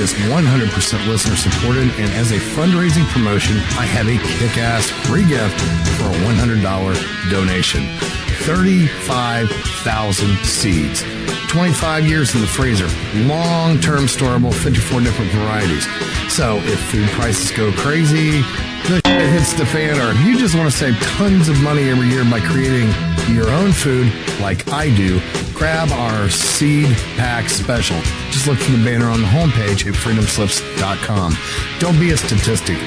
is 100% listener supported, and as a fundraising promotion, I have a kick-ass free gift for a $100 donation. 35,000 seeds. 25 years in the freezer. Long-term storable, 54 different varieties. So if food prices go crazy, the shit hits the fan, or if you just want to save tons of money every year by creating your own food like I do, grab our seed pack special. Just look for the banner on the homepage at freedomslips.com. Don't be a statistic.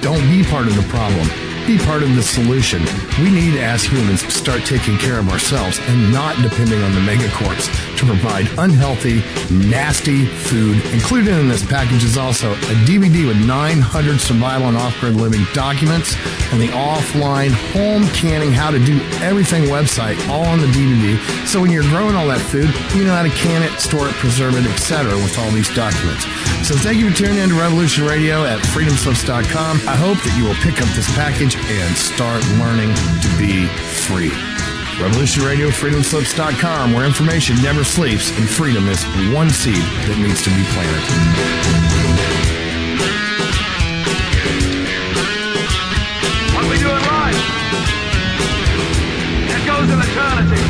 Don't be part of the problem. Be part of the solution. We need, as humans, to start taking care of ourselves and not depending on the megacorps to provide unhealthy, nasty food. Included in this package is also a DVD with 900 survival and off-grid living documents and the offline home canning how to do everything website all on the DVD. So when you're growing all that food, you know how to can it, store it, preserve it, etc. with all these documents. So thank you for tuning in to Revolution Radio at freedomslips.com. I hope that you will pick up this package and start learning to be free. Revolution Radio, freedomslips.com, where information never sleeps and freedom is one seed that needs to be planted. What we do in life, it goes in eternity.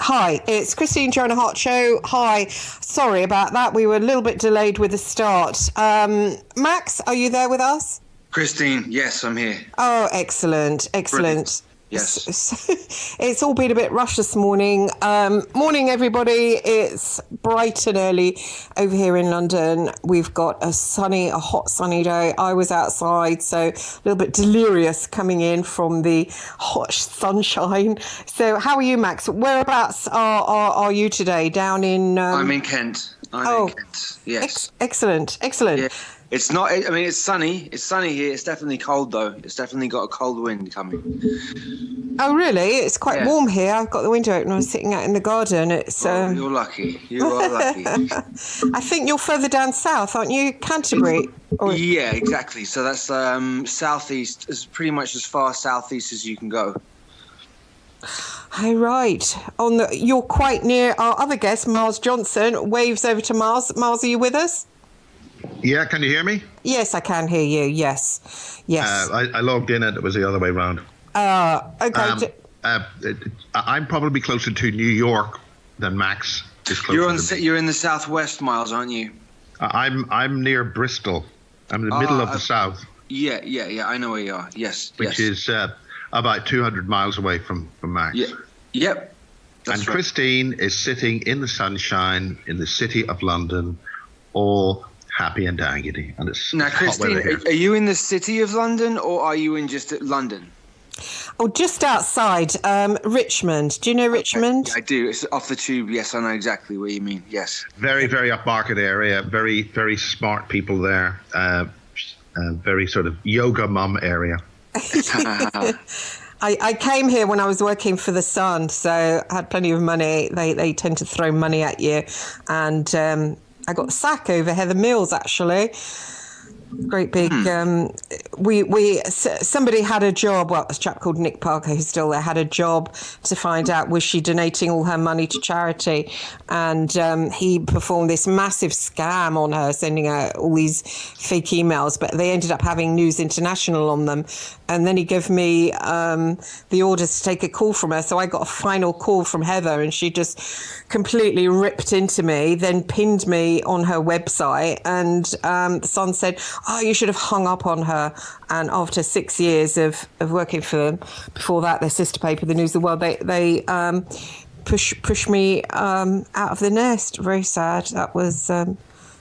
Hi, it's Christine Joanna Hart Show. Hi, sorry about that. We were a little bit delayed with the start. Max, are you there with us? Christine, yes, I'm here. Oh, excellent. Brilliant. Yes. It's all been a bit rushed this morning. Morning, everybody. It's bright and early over here in London. We've got a hot sunny day. I was outside, so a little bit delirious coming in from the hot sunshine. So how are you, Max? Whereabouts are you today? Down in... I'm in Kent. I'm in Kent, yes. Excellent. Yeah. It's not, I mean, it's sunny. It's sunny here. It's definitely cold, though. It's definitely got a cold wind coming. Oh, really? It's quite warm here. I've got the window open. I was sitting out in the garden. It's. You're lucky. You are lucky. I think you're further down south, aren't you? Canterbury? Yeah, exactly. So that's southeast, is pretty much as far southeast as you can go. Oh, right. You're quite near our other guest, Miles Johnson. Waves over to Miles. Miles, are you with us? Yeah, can you hear me? Yes, I can hear you. Yes. I logged in and it was the other way around. Okay. I'm probably closer to New York than Max is closer. You're in the southwest, Miles, aren't you? I'm near Bristol. I'm in the middle of the south. Yeah. I know where you are. Yes. Which is about 200 miles away from Max. Yeah. Yep. And right. Christine is sitting in the sunshine in the city of London, all happy and dandy. And it's now, Christine, are you in the city of London or are you in just London? Oh, just outside Richmond. Do you know Richmond? Yeah, I do. It's off the tube. Yes, I know exactly what you mean. Yes. Very, very upmarket area. Very, very smart people there. Very sort of yoga mum area. I came here when I was working for The Sun, so I had plenty of money. They tend to throw money at you. And I got a sack over Heather Mills, actually. Great big. Somebody had a job. Well, a chap called Nick Parker, who's still there, had a job to find out was she donating all her money to charity, and he performed this massive scam on her, sending her all these fake emails. But they ended up having News International on them, and then he gave me the orders to take a call from her. So I got a final call from Heather, and she just completely ripped into me, then pinned me on her website, and The Sun said, "Oh, you should have hung up on her." And after 6 years of working for them, before that, their sister paper, The News of the World, they pushed me out of the nest. Very sad. That was a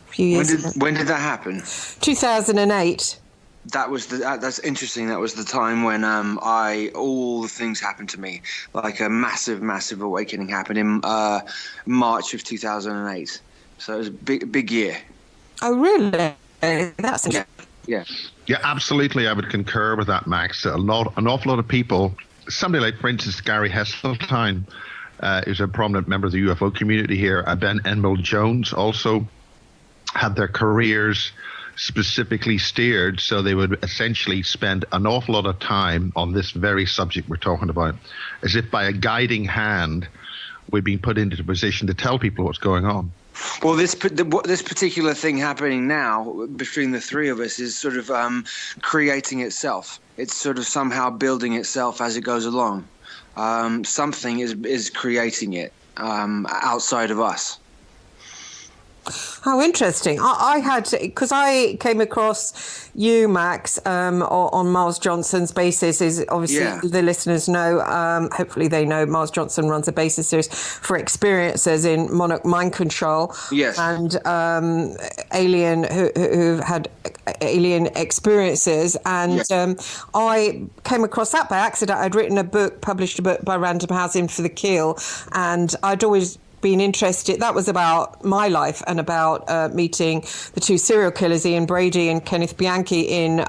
few years ago. When did that happen? 2008. That's interesting. That was the time when all the things happened to me. Like a massive awakening happened in March of 2008. So it was a big year. Oh, really? That's yeah, absolutely. I would concur with that, Max. An awful lot of people. Somebody like, for instance, Gary Heseltine is a prominent member of the UFO community here. Ben Emerald Jones also had their careers specifically steered so they would essentially spend an awful lot of time on this very subject we're talking about, as if by a guiding hand we're being put into the position to tell people what's going on. Well, this particular thing happening now between the three of us is sort of creating itself. It's sort of somehow building itself as it goes along. Something is creating it outside of us. How interesting. I had, because I came across you, Max, on Miles Johnson's basis, is obviously the listeners know, hopefully they know Miles Johnson runs a basis series for experiencers in Monarch Mind Control. Yes. And alien, who've had alien experiences. And I came across that by accident. I'd published a book by Random House, In for the Kill, and I'd always been interested. That was about my life and about meeting the two serial killers, Ian Brady and Kenneth Bianchi, in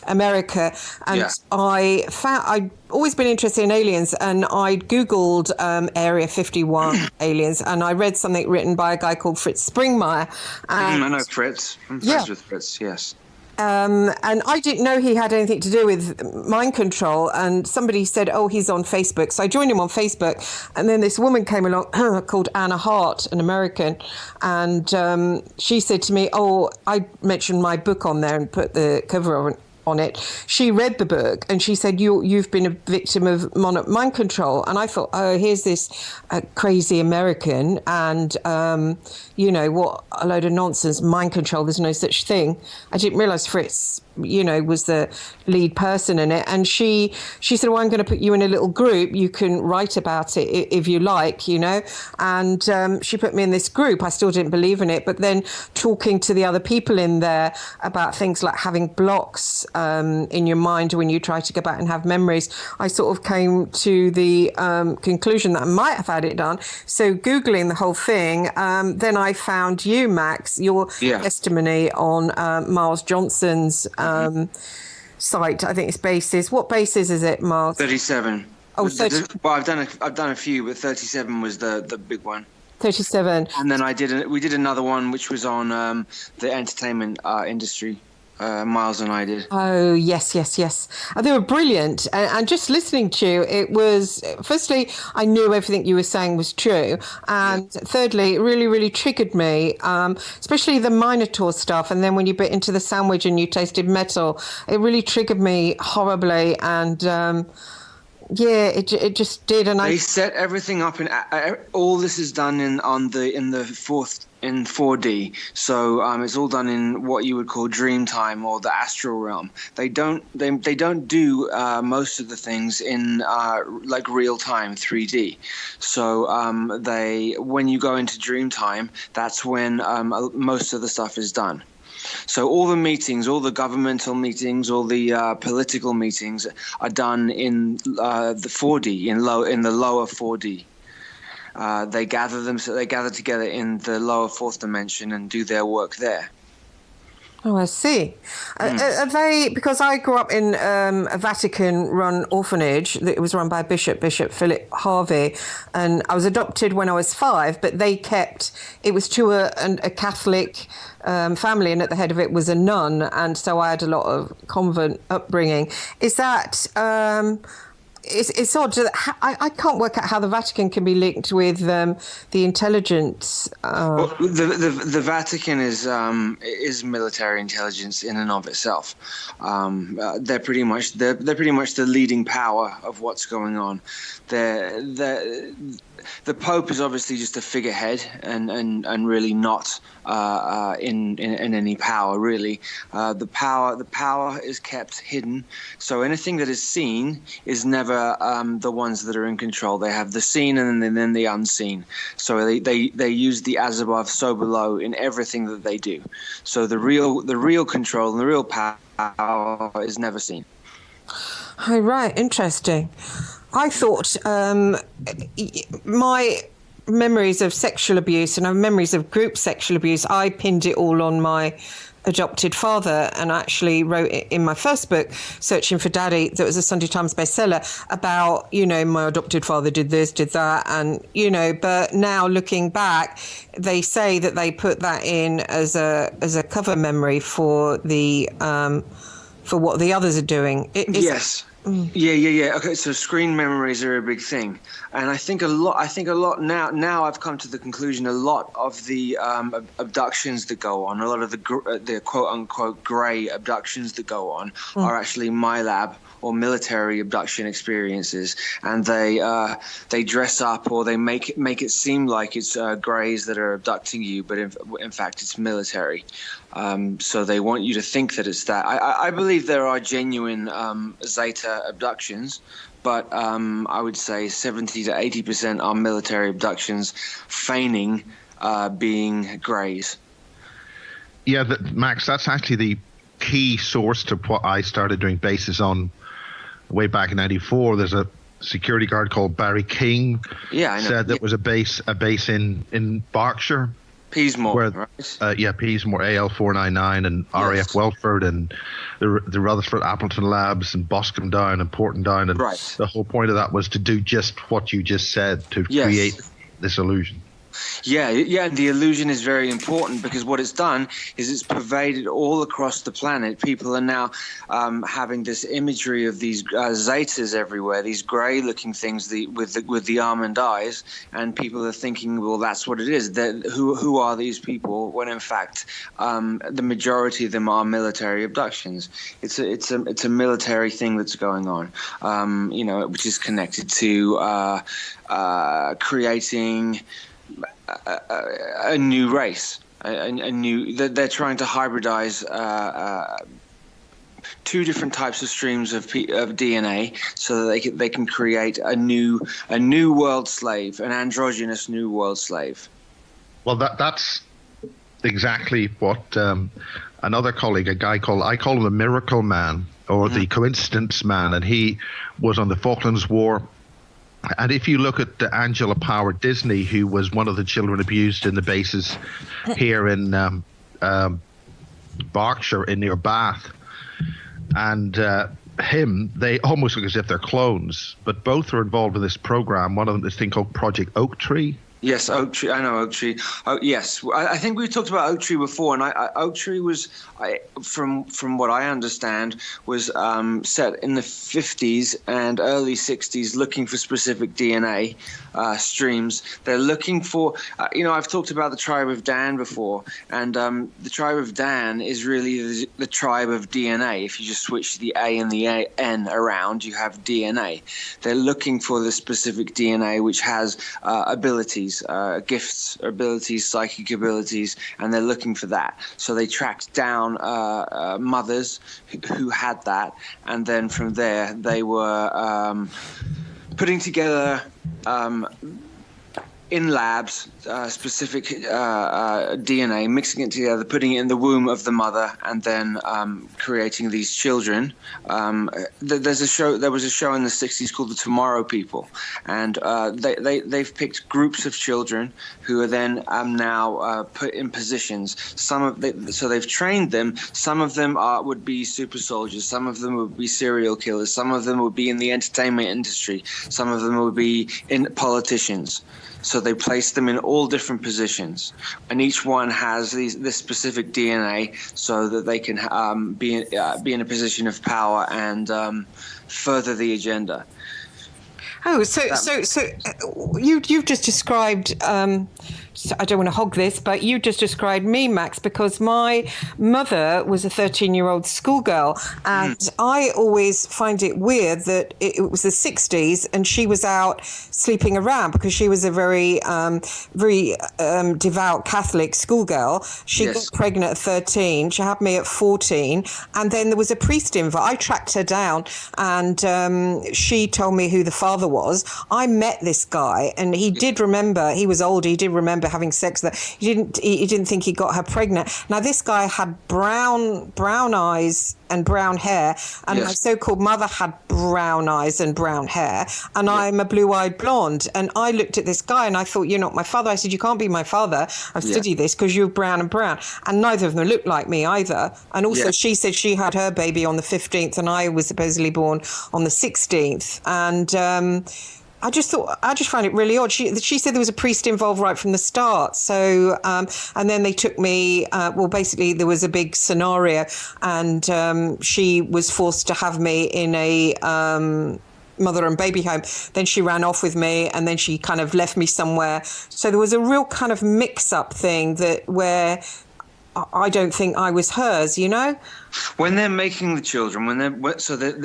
America. And I'd always been interested in aliens, and I Googled Area 51 aliens, and I read something written by a guy called Fritz Springmeier. I know Fritz. I'm friends with Fritz, yes. And I didn't know he had anything to do with mind control. And somebody said, oh, he's on Facebook. So I joined him on Facebook. And then this woman came along called Anna Hart, an American. And she said to me, oh, I mentioned my book on there and put the cover on it. She read the book and she said, you've been a victim of mind control. And I thought, oh, here's this crazy American, and what a load of nonsense. Mind control, there's no such thing. I didn't realize Fritz was the lead person in it. And she said, well, I'm going to put you in a little group, you can write about it if you like, and she put me in this group. I still didn't believe in it, but then talking to the other people in there about things like having blocks in your mind when you try to go back and have memories, I sort of came to the conclusion that I might have had it done. So Googling the whole thing, then I found you, Max, your testimony on Miles Johnson's site. I think it's bases. What bases is it, Miles? 37. Oh, 30. Well, I've done a few, but 37 was the big one. 37. And then we did another one which was on the entertainment industry. Miles and I did. Oh, yes. They were brilliant. And just listening to you, it was, firstly, I knew everything you were saying was true. And thirdly, it really, really triggered me, especially the Minotaur stuff. And then when you bit into the sandwich and you tasted metal, it really triggered me horribly. And it just did. And they set everything up, and all this is done in 4D, so it's all done in what you would call dream time or the astral realm. They don't do most of the things in like real time 3D. So when you go into dream time, that's when most of the stuff is done. So all the meetings, all the governmental meetings, all the political meetings are done in the 4D, in the lower 4D. They gather together in the lower fourth dimension and do their work there. Oh, I see. Are they, because I grew up in a Vatican-run orphanage that was run by Bishop Philip Harvey, and I was adopted when I was 5, but they kept, it was to a Catholic family, and at the head of it was a nun, and so I had a lot of convent upbringing. Is that... It's odd. I can't work out how the Vatican can be linked with the intelligence. Well, the Vatican is military intelligence in and of itself. They're pretty much the leading power of what's going on. The Pope is obviously just a figurehead and really not in any power, really. The power is kept hidden, so anything that is seen is never the ones that are in control. They have the seen and then the unseen. So they use the as above, so below in everything that they do. So the real control and the real power is never seen. Oh, right, interesting. I thought my memories of sexual abuse and memories of group sexual abuse, I pinned it all on my adopted father, and I actually wrote it in my first book, Searching for Daddy, that was a Sunday Times bestseller, about, my adopted father did this, did that, and, but now looking back, they say that they put that in as a cover memory for the for what the others are doing. Yes. Yeah. Okay, so screen memories are a big thing. And I think a lot now. Now I've come to the conclusion a lot of the abductions that go on, a lot of the quote unquote grey abductions that go on, are actually MILAB or military abduction experiences, and they dress up or they make it seem like it's greys that are abducting you, but in fact it's military. So they want you to think that it's that. I believe there are genuine Zeta abductions, but I would say 70 to 80% are military abductions, feigning being greys. Yeah, Max, that's actually the key source to what I started doing bases on way back in '94. There's a security guard called Barry King. Yeah, I know. Said that was a base in Berkshire. Peasmore, where, right? Peasmore, AL499 and RAF Welford and the Rutherford Appleton Labs and Boscombe Down and Porton Down. And the whole point of that was to do just what you just said, to create this illusion. Yeah, and the illusion is very important, because what it's done is it's pervaded all across the planet. People are now having this imagery of these zetas everywhere, these grey-looking things with the almond eyes, and people are thinking, well, that's what it is. Who are these people? When in fact, the majority of them are military abductions. It's a military thing that's going on, which is connected to creating a new race, a new. They're trying to hybridize two different types of streams of DNA, so that they can create a new world slave, an androgynous new world slave. Well, that's exactly what another colleague, I call him the Miracle Man, or the Coincidence Man, and he was on the Falklands War. And if you look at Angela Power Disney, who was one of the children abused in the bases here in Berkshire, near Bath, and him, they almost look as if they're clones, but both are involved in this program. One of them is a thing called Project Oak Tree. Yes, Oak Tree. I know Oak Tree. Oh, yes, I think we talked about Oak Tree before, and Oak Tree was, from what I understand, was set in the 50s and early 60s, looking for specific DNA streams. They're looking for, I've talked about the tribe of Dan before, and the tribe of Dan is really the tribe of DNA. If you just switch the A and the N around, you have DNA. They're looking for the specific DNA which has abilities. Gifts, abilities, psychic abilities, and they're looking for that. So they tracked down mothers who had that, and then from there they were putting together in labs specific DNA, mixing it together, putting it in the womb of the mother, and then creating these children. There was a show in the 60s called The Tomorrow People, and they've picked groups of children who are then now put in positions. So they've trained them. Some of them would be super soldiers. Some of them would be serial killers. Some of them would be in the entertainment industry. Some of them would be politicians. So they place them in all different positions, and each one has this specific DNA, so that they can be in a position of power and further the agenda. Oh, so you've just described. I don't want to hog this, but you just described me, Max, because my mother was a 13-year-old schoolgirl, and I always find it weird that it was the 60s and she was out sleeping around, because she was a very devout Catholic schoolgirl. She got pregnant at 13. She had me at 14, and then there was a priest involved. I tracked her down, and she told me who the father was. I met this guy, and he did remember. He was older. He did remember having sex with her. He didn't think he got her pregnant. Now, this guy had brown eyes and brown hair, and my so-called mother had brown eyes and brown hair, and I'm a blue-eyed blonde. And I looked at this guy and I thought, you're not my father. I said, you can't be my father. I've studied this, because you're brown and brown. And neither of them looked like me either. And also she said she had her baby on the 15th and I was supposedly born on the 16th. And I just found it really odd. She said there was a priest involved right from the start. So, and then they took me, basically there was a big scenario, and she was forced to have me in a mother and baby home. Then she ran off with me, and then she kind of left me somewhere. So there was a real kind of mix-up thing where I don't think I was hers, you know? When they're making the children,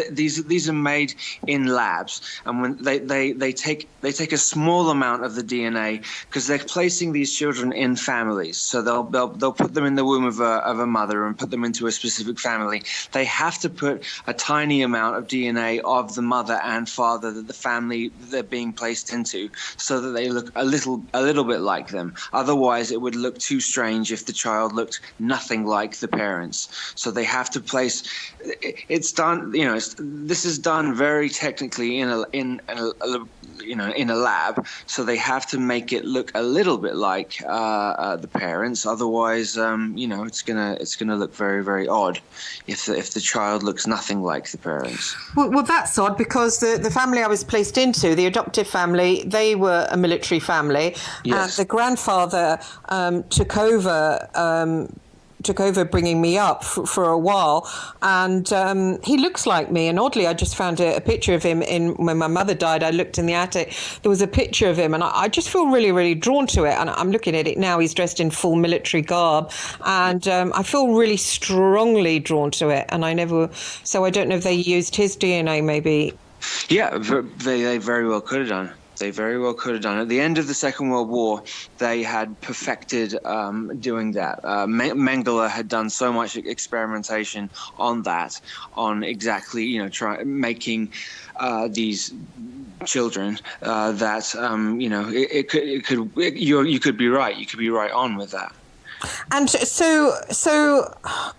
these are made in labs, and when they take a small amount of the DNA, because they're placing these children in families. So they'll put them in the womb of a mother and put them into a specific family. They have to put a tiny amount of DNA of the mother and father that the family they're being placed into, so that they look a little bit like them. Otherwise, it would look too strange if the child looked nothing like the parents. So they have to place. It's done. This is done very technically in a lab. So they have to make it look a little bit like the parents. Otherwise, it's gonna look very, very odd if the child looks nothing like the parents. Well, that's odd, because the family I was placed into, the adoptive family, they were a military family. Yes. And the grandfather took over bringing me up for a while, and he looks like me. And oddly, I just found a picture of him when my mother died. I looked in the attic, there was a picture of him, and I just feel really, really drawn to it. And I'm looking at it now. He's dressed in full military garb, and I feel really strongly drawn to it. And I don't know if they used his DNA, maybe. Yeah, they very well could have done. They very well could have done. At the end of the Second World War, they had perfected doing that. Mengele had done so much experimentation on exactly, making these children that you could be right. You could be right on with that. And so,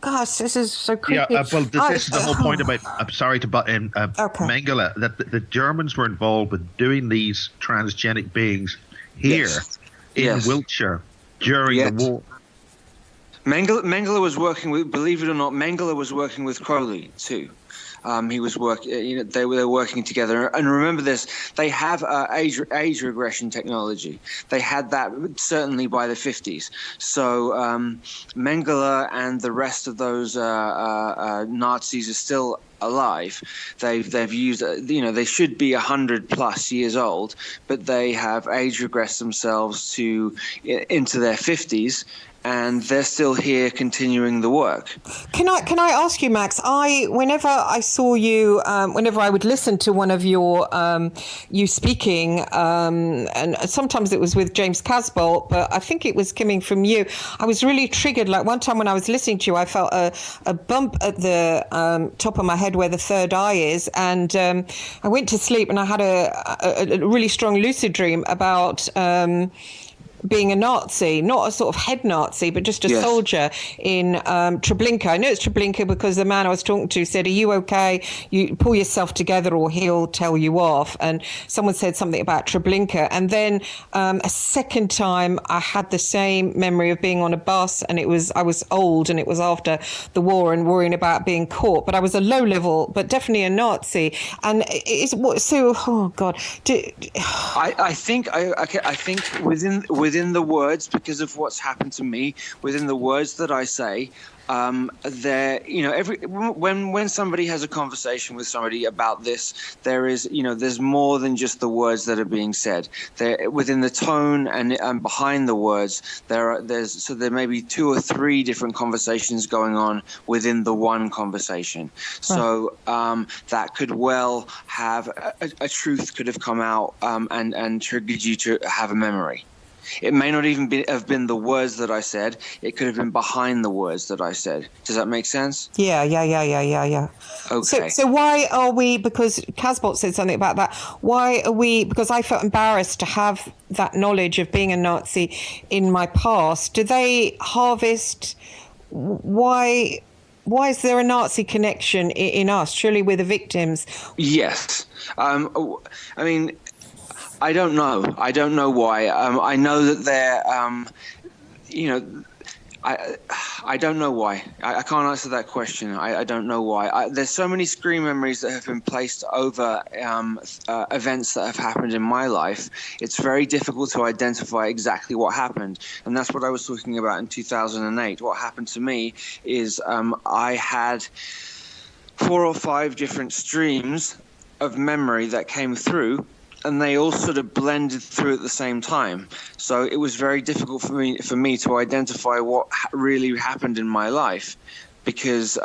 gosh, this is so creepy. Yeah, well, this is the whole point about. I'm sorry to butt in. Mengele, that the Germans were involved with doing these transgenic beings here in Wiltshire during the war. Mengele was working with. Believe it or not, Mengele was working with Crowley too. He was they were working together. And remember this, they have age regression technology. They had that certainly by the 50s. So Mengele and the rest of those Nazis are still alive. They've used, they should be 100+ years old, but they have age regressed themselves into their 50s. And they're still here continuing the work. Can I ask you, Max? Whenever I saw you, whenever I would listen to one of your you speaking, and sometimes it was with James Casbolt, but I think it was coming from you. I was really triggered. Like one time when I was listening to you, I felt a bump at the top of my head where the third eye is, and I went to sleep and I had a really strong lucid dream about being a Nazi, not a sort of head Nazi, but just a soldier in Treblinka. I know it's Treblinka because the man I was talking to said, "Are you okay? You pull yourself together or he'll tell you off." And someone said something about Treblinka. And then a second time I had the same memory of being on a bus, and I was old, and it was after the war and worrying about being caught. But I was a low level, but definitely a Nazi. And oh God. I think within the words, because of what's happened to me, within the words that I say, when somebody has a conversation with somebody about this, there's more than just the words that are being said. There, within the tone and behind the words, there may be 2 or 3 different conversations going on within the one conversation. So that could well have a truth could have come out and triggered you to have a memory. It may not even have been the words that I said. It could have been behind the words that I said. Does that make sense? Yeah. Okay. So why are we, because Casbolt said something about that, why are we, because I felt embarrassed to have that knowledge of being a Nazi in my past. Do they harvest, why is there a Nazi connection in us? Surely we're the victims. Yes. I don't know. I don't know why. I know that they're, I don't know why. I can't answer that question. I don't know why. There's so many screen memories that have been placed over events that have happened in my life. It's very difficult to identify exactly what happened. And that's what I was talking about in 2008. What happened to me is I had 4 or 5 different streams of memory that came through, and they all sort of blended through at the same time. So it was very difficult for me to identify what really happened in my life, because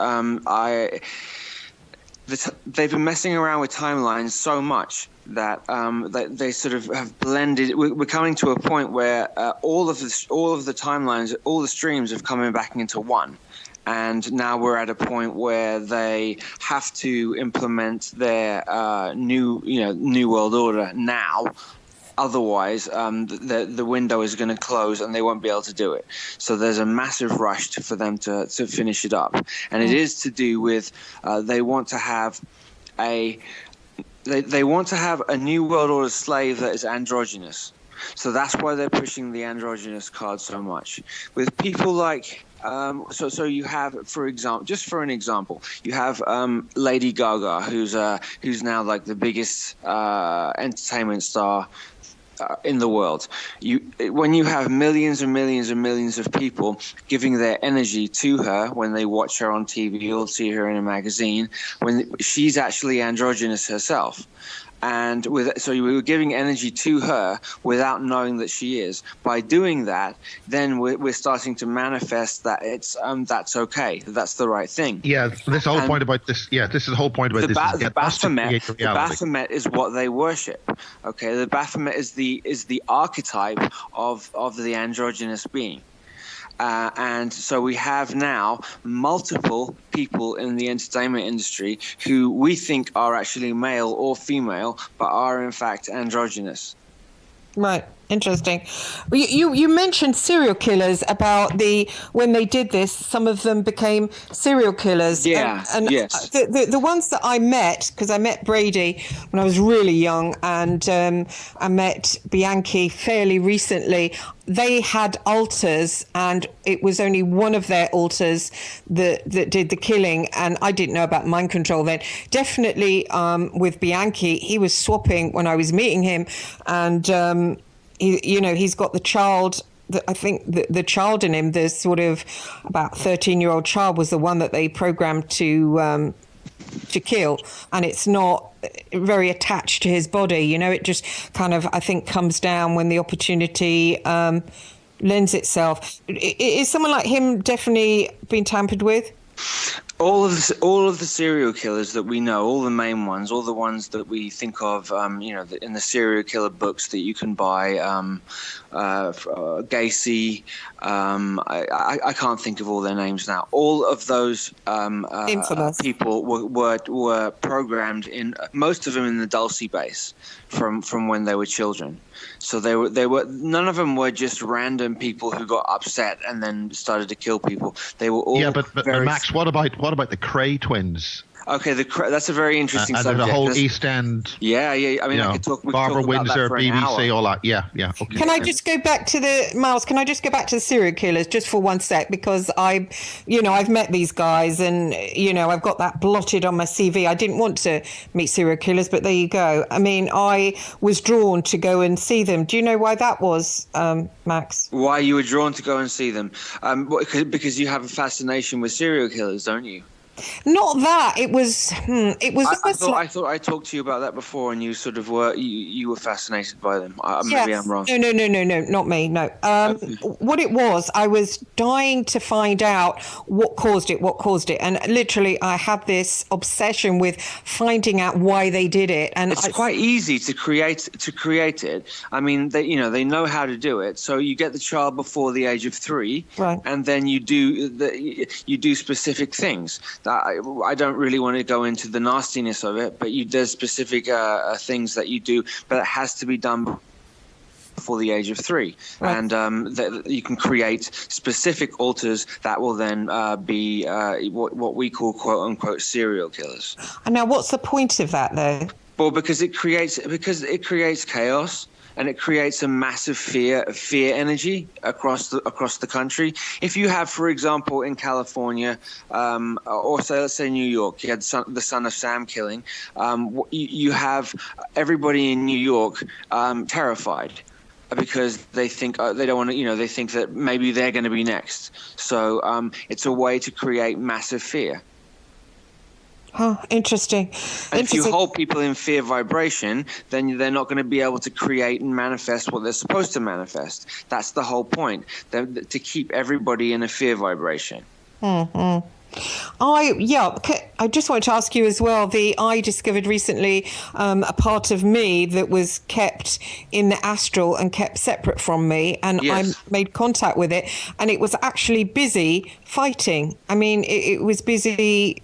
they've been messing around with timelines so much that they sort of have blended. We're coming to a point where all of the timelines, all the streams, have coming back into one. And now we're at a point where they have to implement their new world order now. Otherwise, the window is going to close and they won't be able to do it. So there's a massive rush for them to finish it up. And it is to do with they want to have a new world order slave that is androgynous. So that's why they're pushing the androgynous card so much. With people like so you have, for example, just for an example, you have Lady Gaga, who's now like the biggest entertainment star in the world. When you have millions and millions and millions of people giving their energy to her when they watch her on TV or see her in a magazine, when she's actually androgynous herself. And so we were giving energy to her without knowing that she is. By doing that, then we're starting to manifest that it's that's okay, that's the right thing. Yeah, this whole point about this. Yeah, this is the whole point about this. The Baphomet is what they worship. Okay, the Baphomet is the archetype of the androgynous being. And so we have now multiple people in the entertainment industry who we think are actually male or female, but are in fact androgynous. Right. Interesting. You mentioned serial killers about when they did this, some of them became serial killers. Yeah. And yes. The ones that I met, because I met Brady when I was really young, and I met Bianchi fairly recently. They had alters, and it was only one of their alters that did the killing. And I didn't know about mind control then. Definitely with Bianchi, he was swapping when I was meeting him, and he's got the child. I think the child in him, the sort of about 13-year-old child, was the one that they programmed to kill, and it's not very attached to his body. It just kind of, I think, comes down when the opportunity lends itself. Is someone like him definitely been tampered with? All of the serial killers that we know, all the main ones, all the ones that we think of, in the serial killer books that you can buy, Gacy, I can't think of all their names now. All of those people were programmed in, most of them in the Dulce Base from when they were children. So they were none of them were just random people who got upset and then started to kill people. They were all but Max, what about the Cray twins? Okay, that's a very interesting and subject. The whole East End. Yeah. I mean, I could talk. Barbara Windsor, BBC, hour. all that. Yeah. Okay. Can I just go back to Miles? Can I just go back to the serial killers just for one sec? Because I've met these guys, and I've got that blotted on my CV. I didn't want to meet serial killers, but there you go. I mean, I was drawn to go and see them. Do you know why that was, Max? Why you were drawn to go and see them? Because you have a fascination with serial killers, don't you? Not that it was. I thought I talked to you about that before, and you sort of were you were fascinated by them. Maybe I'm wrong. No, not me. No. What it was, I was dying to find out what caused it, and literally, I had this obsession with finding out why they did it. And it's quite easy to create it. I mean, they know how to do it. So you get the child before the age of 3, right, and then you do specific things. I don't really want to go into the nastiness of it, but there's specific things that you do, but it has to be done before the age of 3, right. And you can create specific alters that will then be what we call "quote unquote" serial killers. And now, what's the point of that, though? Well, because it creates chaos. And it creates a massive fear energy across the country. If you have, for example, in California, or let's say New York, you had the Son of Sam killing. You have everybody in New York terrified because they think they don't want to. They think that maybe they're going to be next. So it's a way to create massive fear. Huh, interesting. And if you Interesting. hold people in fear vibration, then they're not going to be able to create and manifest what they're supposed to manifest. That's the whole point, to keep everybody in a fear vibration. I just wanted to ask you as well. I discovered recently a part of me that was kept in the astral and kept separate from me, and Yes. I made contact with it, and it was actually busy fighting. I mean, it was busy.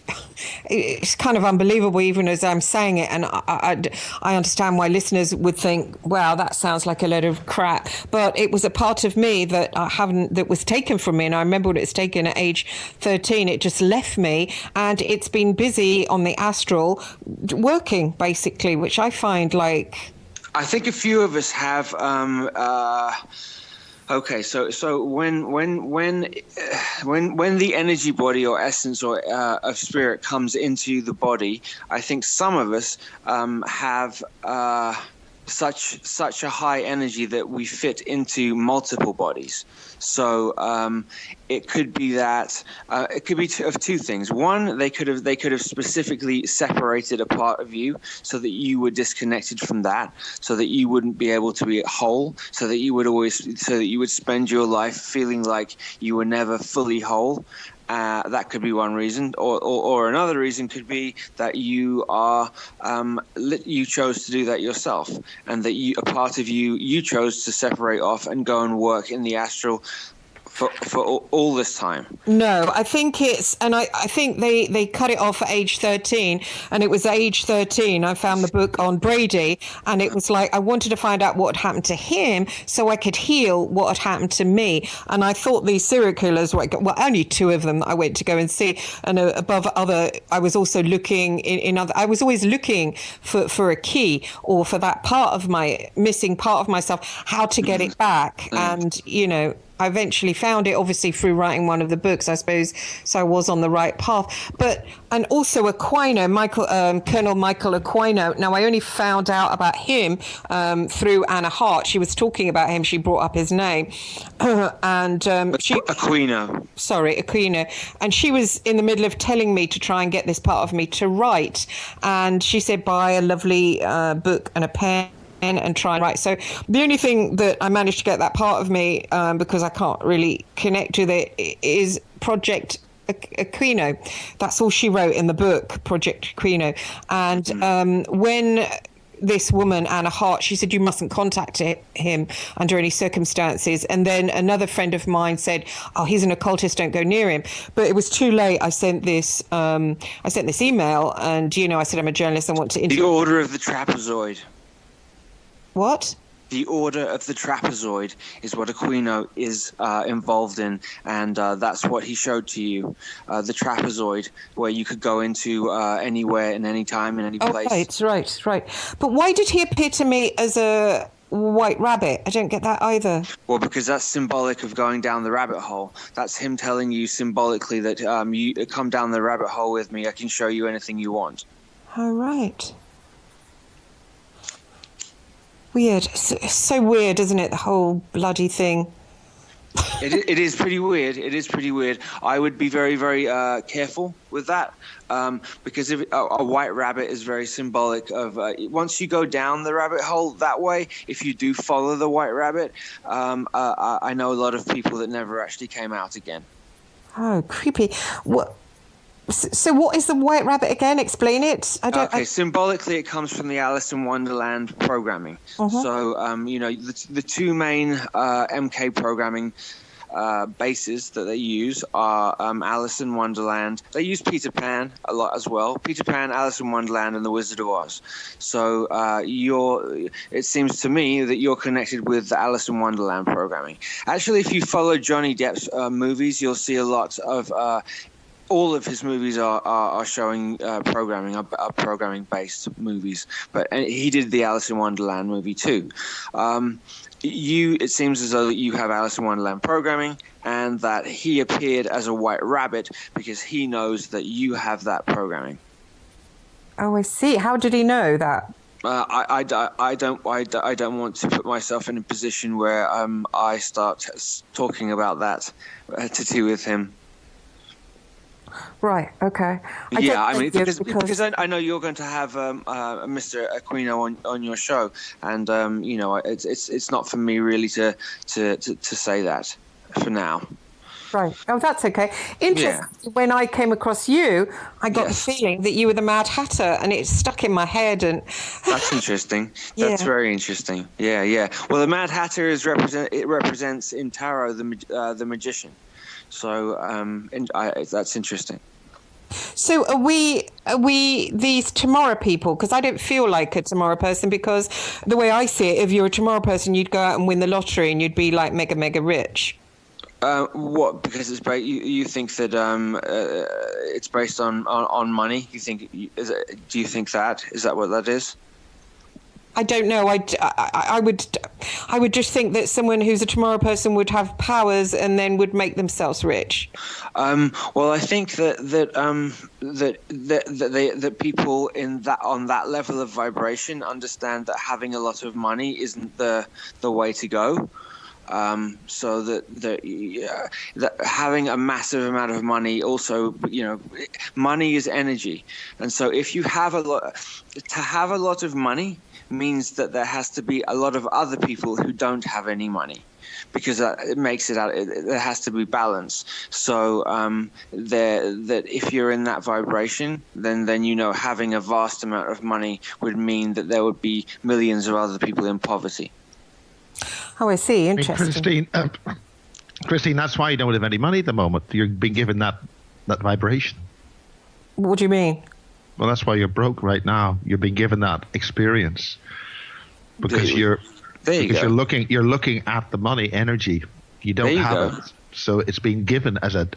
It's kind of unbelievable, even as I'm saying it, and I understand why listeners would think, "Wow, that sounds like a load of crap." But it was a part of me that was taken from me, and I remember when it was taken at age 13. It just left me, and it's been busy on the astral working basically, which I find like I think a few of us have. Okay, so when the energy body or essence or of spirit comes into the body, I think some of us have such a high energy that we fit into multiple bodies. So it could be that it could be of two things. One, they could have specifically separated a part of you so that you were disconnected from that, so that you wouldn't be able to be whole, so that you would spend your life feeling like you were never fully whole. That could be one reason, or another reason could be that you chose to do that yourself, and that a part of you chose to separate off and go and work in the astral for all this time. No, I think I think they cut it off at age 13, and it was age 13 I found the book on Brady, and it was like I wanted to find out what had happened to him so I could heal what had happened to me. And I thought these serial killers were, well, only two of them I went to go and see, and above other, I was also looking in other, I was always looking for a key or for that part of my missing part of myself, how to get it back. And I eventually found it, obviously, through writing one of the books, I suppose, so I was on the right path. And also Aquino, Colonel Michael Aquino. Now, I only found out about him through Anna Hart. She was talking about him. She brought up his name. Aquino. Sorry, Aquino. And she was in the middle of telling me to try and get this part of me to write. And she said, buy a lovely book and a pen and try and write. So the only thing that I managed to get that part of me, because I can't really connect with it, is Project Aquino. That's all she wrote in the book, Project Aquino. And when this woman, Anna Hart, she said you mustn't contact him under any circumstances. And then another friend of mine said, oh, he's an occultist, don't go near him. But it was too late. I sent this email, and I said I'm a journalist, I want to The Order of the Trapazoid. What? The Order of the Trapazoid is what Aquino is involved in, and that's what he showed to you, the Trapazoid, where you could go into anywhere, in any time, in any place. Right. But why did he appear to me as a white rabbit? I don't get that either. Well, because that's symbolic of going down the rabbit hole. That's him telling you symbolically that you come down the rabbit hole with me. I can show you anything you want. All right. Weird. So weird, isn't it? The whole bloody thing. It is pretty weird. It is pretty weird. I would be very, very careful with that, because if a white rabbit is very symbolic of once you go down the rabbit hole that way, if you do follow the white rabbit, I know a lot of people that never actually came out again. Oh, creepy. What? So what is the white rabbit again? Explain it. Symbolically, it comes from the Alice in Wonderland programming. Uh-huh. So, the two main MK programming bases that they use are Alice in Wonderland. They use Peter Pan a lot as well. Peter Pan, Alice in Wonderland, and The Wizard of Oz. So it seems to me that you're connected with the Alice in Wonderland programming. Actually, if you follow Johnny Depp's movies, you'll see a lot of all of his movies are showing programming-based movies, but he did the Alice in Wonderland movie too. It seems as though that you have Alice in Wonderland programming, and that he appeared as a white rabbit because he knows that you have that programming. Oh, I see. How did he know that? I don't want to put myself in a position where I start talking about that to do with him. Right. Okay. Yeah, I mean, because I know you're going to have Mr. Aquino on your show, and it's not for me really to say that for now. Right. Oh, that's okay. Interesting. Yeah. When I came across you, I got Yes. the feeling that you were the Mad Hatter, and it stuck in my head. And That's interesting. That's Yeah. very interesting. Yeah, yeah. Well, the Mad Hatter represents in tarot the magician. So that's interesting. So are we these tomorrow people? Because I don't feel like a tomorrow person, because the way I see it, if you're a tomorrow person, you'd go out and win the lottery and you'd be like mega rich. What? Because it's you think that it's based on money? You think? Do you think that is that what that is? I don't know. I would just think that someone who's a tomorrow person would have powers and then would make themselves rich. Well, I think that people on that level of vibration understand that having a lot of money isn't the way to go. So that having a massive amount of money also, money is energy, and so if you have to have a lot of money means that there has to be a lot of other people who don't have any money, because it makes it out. There has to be balance. So that if you're in that vibration, then having a vast amount of money would mean that there would be millions of other people in poverty. Oh, I see. Interesting. Christine, that's why you don't have any money at the moment. You're being given that vibration. What do you mean? Well, that's why you're broke right now. You're being given that experience because you're looking at the money energy. You don't have it, so it's being given as a.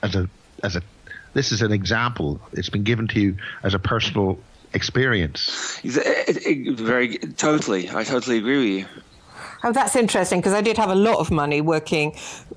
This is an example. It's been given to you as a personal experience. I totally agree with you. Oh, that's interesting, because I did have a lot of money working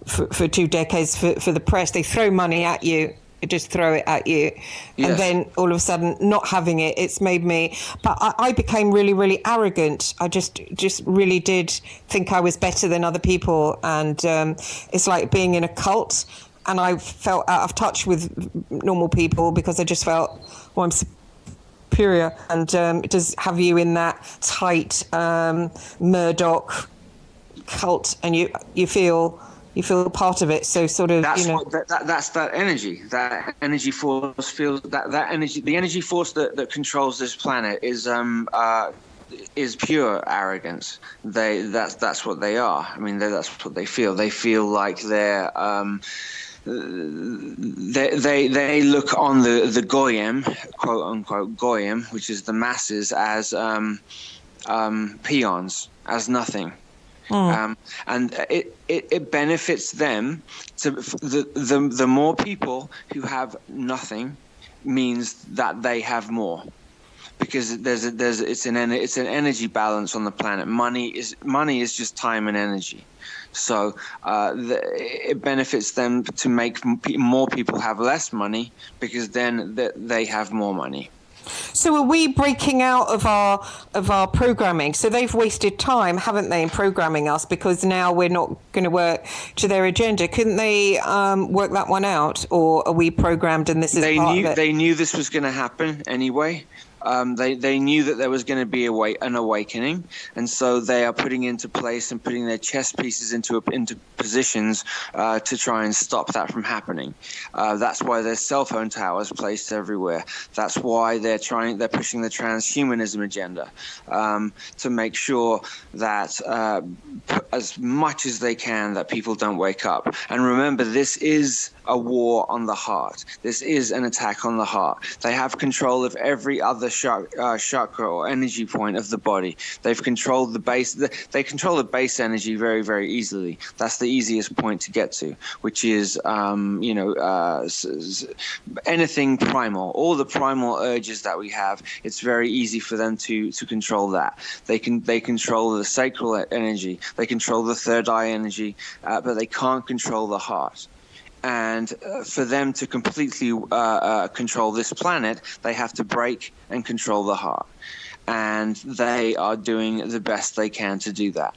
for 2 decades for the press. They throw money at you. They just throw it at you. Yes. And then all of a sudden not having it, it's made me... But I became really, really arrogant. I just really did think I was better than other people. And it's like being in a cult. And I felt out of touch with normal people because I just felt, well, I'm superior. And it does have you in that tight Murdoch cult, and you feel part of it. So sort of that's that's that energy force feels that energy, the energy force that controls this planet is pure arrogance. That's what they are. I mean, that's what they feel. They feel like they're they look on the goyim, quote unquote goyim, which is the masses, as peons, as nothing. And it benefits them. The more people who have nothing means that they have more, because it's an energy balance on the planet. Money is just time and energy. So it benefits them to make more people have less money, because then they have more money. So are we breaking out of our programming? So they've wasted time, haven't they, in programming us, because now we're not going to work to their agenda. Couldn't they work that one out, or are we programmed and this is part of it? They knew this was going to happen anyway. They knew that there was going to be an awakening, and so they are putting into place and putting their chess pieces into positions to try and stop that from happening. That's why there's cell phone towers placed everywhere. That's why they're pushing the transhumanism agenda, to make sure that as much as they can that people don't wake up. And remember, this is a war on the heart. This is an attack on the heart. They have control of every other chakra or energy point of the body. They've controlled the base. They control the base energy very, very easily. That's the easiest point to get to, which is anything primal. All the primal urges that we have, it's very easy for them to control that. They control the sacral energy. They control the third eye energy, but they can't control the heart. And for them to completely control this planet, they have to break and control the heart. And they are doing the best they can to do that.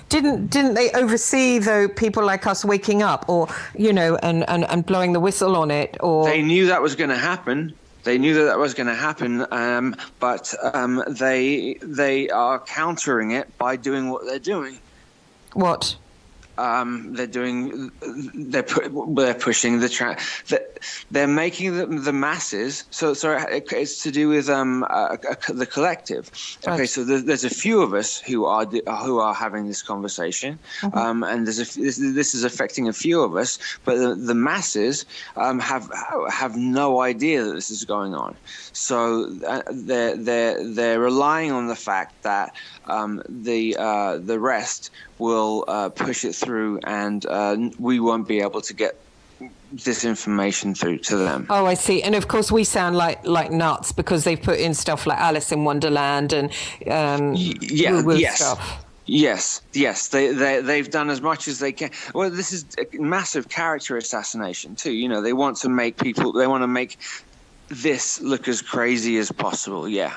Didn't they oversee, though, people like us waking up, or and blowing the whistle on it, or They knew that was going to happen. They knew that was going to happen, but they are countering it by doing what they're doing. what? They're pushing they're making the masses. So it's to do with the collective. Right. Okay, so there's a few of us who are having this conversation, and this is affecting a few of us, but the masses have no idea that this is going on. So they're relying on the fact that the rest will push it through, and we won't be able to get this information through to them. Oh, I see. And of course, we sound like nuts because they've put in stuff like Alice in Wonderland and woo-woo stuff. Yes. They've done as much as they can. Well, this is a massive character assassination too. You know, they want to make this look as crazy as possible. Yeah.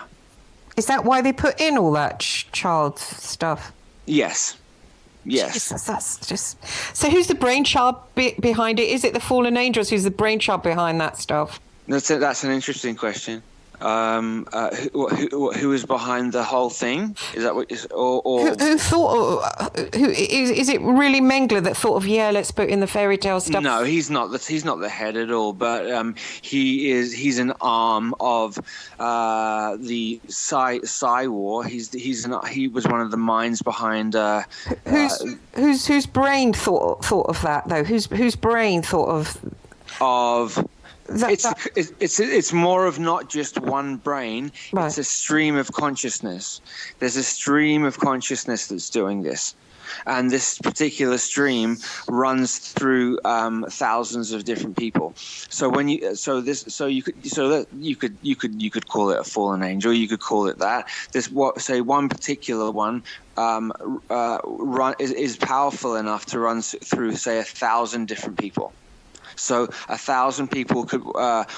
Is that why they put in all that child stuff? Yes. Jesus, that's just... So who's the brainchild behind it? Is it the fallen angels? Who's the brainchild behind that stuff? That's an interesting question. Who is behind the whole thing? Is that what? Who thought? Who is it? Really Mengele that thought of? Yeah, let's put in the fairy tale stuff. No, he's not. He's not the head at all. But he's an arm of the Psy War. He was one of the minds behind. Whose brain thought of that though? Whose brain thought of? It's more of not just one brain. Right. It's a stream of consciousness. There's a stream of consciousness that's doing this, and this particular stream runs through thousands of different people. So you could call it a fallen angel. You could call it that. One particular one is powerful enough to run through, say, 1,000 different people. So 1,000 people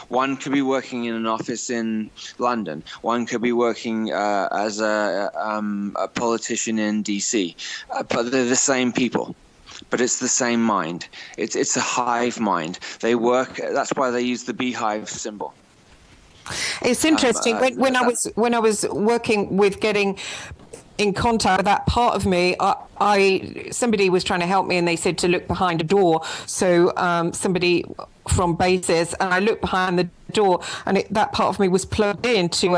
one could be working in an office in London. One could be working as a politician in DC. But they're the same people. But it's the same mind. It's a hive mind. They work. That's why they use the beehive symbol. It's interesting. When I was working with getting in contact with that part of me, somebody was trying to help me, and they said to look behind a door. So somebody from bases, and I looked behind the door, and that part of me was plugged into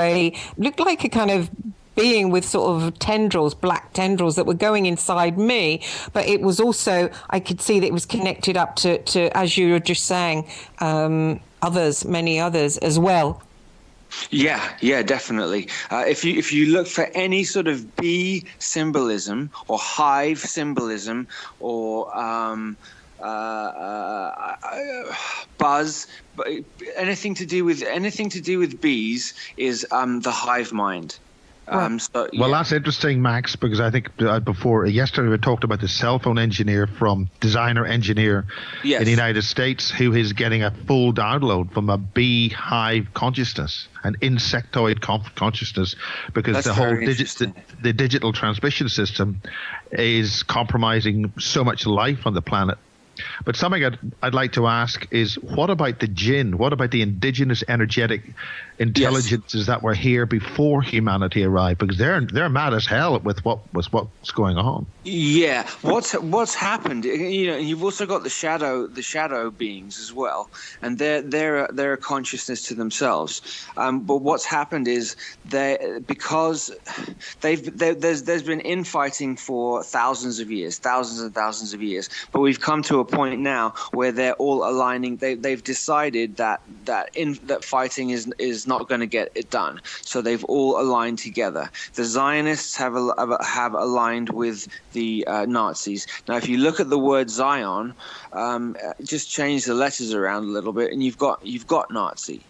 looked like a kind of being with sort of tendrils, black tendrils that were going inside me. But it was also, I could see that it was connected up to as you were just saying, many others as well. Yeah, definitely. If you look for any sort of bee symbolism or hive symbolism or buzz, anything to do with bees is the hive mind. Well, that's interesting, Max, because I think yesterday we talked about the cell phone engineer from designer engineer in the United States who is getting a full download from a beehive consciousness, an insectoid consciousness, because that's the whole the digital transmission system is compromising so much life on the planet. But something I'd like to ask is, what about the jinn? What about the indigenous energetic intelligences that were here before humanity arrived? Because they're mad as hell with what's going on. Yeah, what's happened? You know, and you've also got the shadow beings as well, and they're a consciousness to themselves. But what's happened is because there's been infighting for thousands and thousands of years, but we've come to a point now where they're all aligning. They've decided that fighting is not going to get it done. So they've all aligned together. The Zionists have aligned with the Nazis. Now, if you look at the word Zion, just change the letters around a little bit, and you've got Nazi.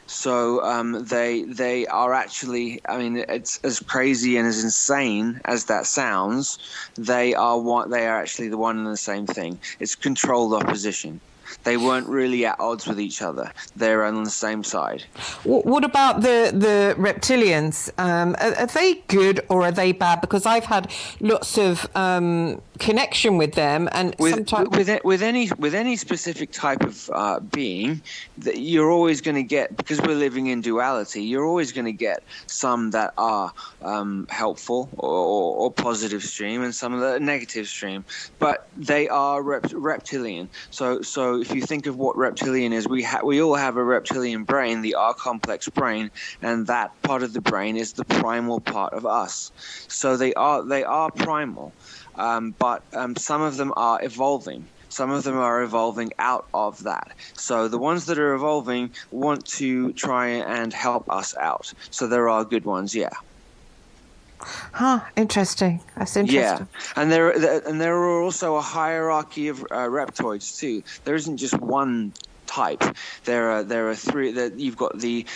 So they are actually, I mean, it's as crazy and as insane as that sounds. They are actually the one and the same thing. It's controlled opposition. They weren't really at odds with each other. They're on the same side. What about the reptilians? Are they good or are they bad? Because I've had lots of connection with them, and sometimes with any specific type of being, that you're always going to get, because we're living in duality. You're always going to get some that are helpful or positive stream, and some of the negative stream. But they are reptilian. So if you think of what reptilian is, we all have a reptilian brain, the R complex brain, and that part of the brain is the primal part of us. So they are primal, but some of them are evolving. Some of them are evolving out of that. So the ones that are evolving want to try and help us out. So there are good ones, yeah. Huh, interesting. That's interesting. Yeah, and there are also a hierarchy of reptoids too. There isn't just one type. There are three. That you've got the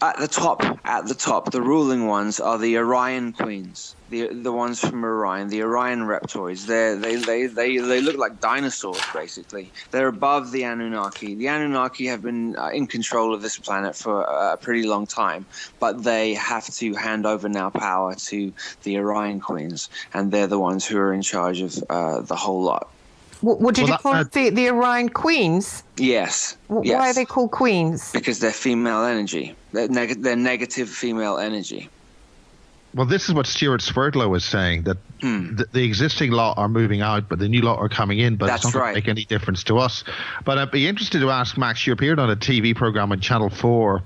at the top, the ruling ones are the Orion queens, the ones from Orion, the Orion reptoids. They look like dinosaurs, basically. They're above the Anunnaki. The Anunnaki have been in control of this planet for a pretty long time, but they have to hand over now power to the Orion queens, and they're the ones who are in charge of the whole lot. What did you call the Orion queens? Yes. Why are they called queens? Because they're female energy. They're negative female energy. Well, this is what Stuart Swerdlow was saying, that the existing lot are moving out, but the new lot are coming in, but it's not going to make any difference to us. But I'd be interested to ask, Max, you appeared on a TV program on Channel 4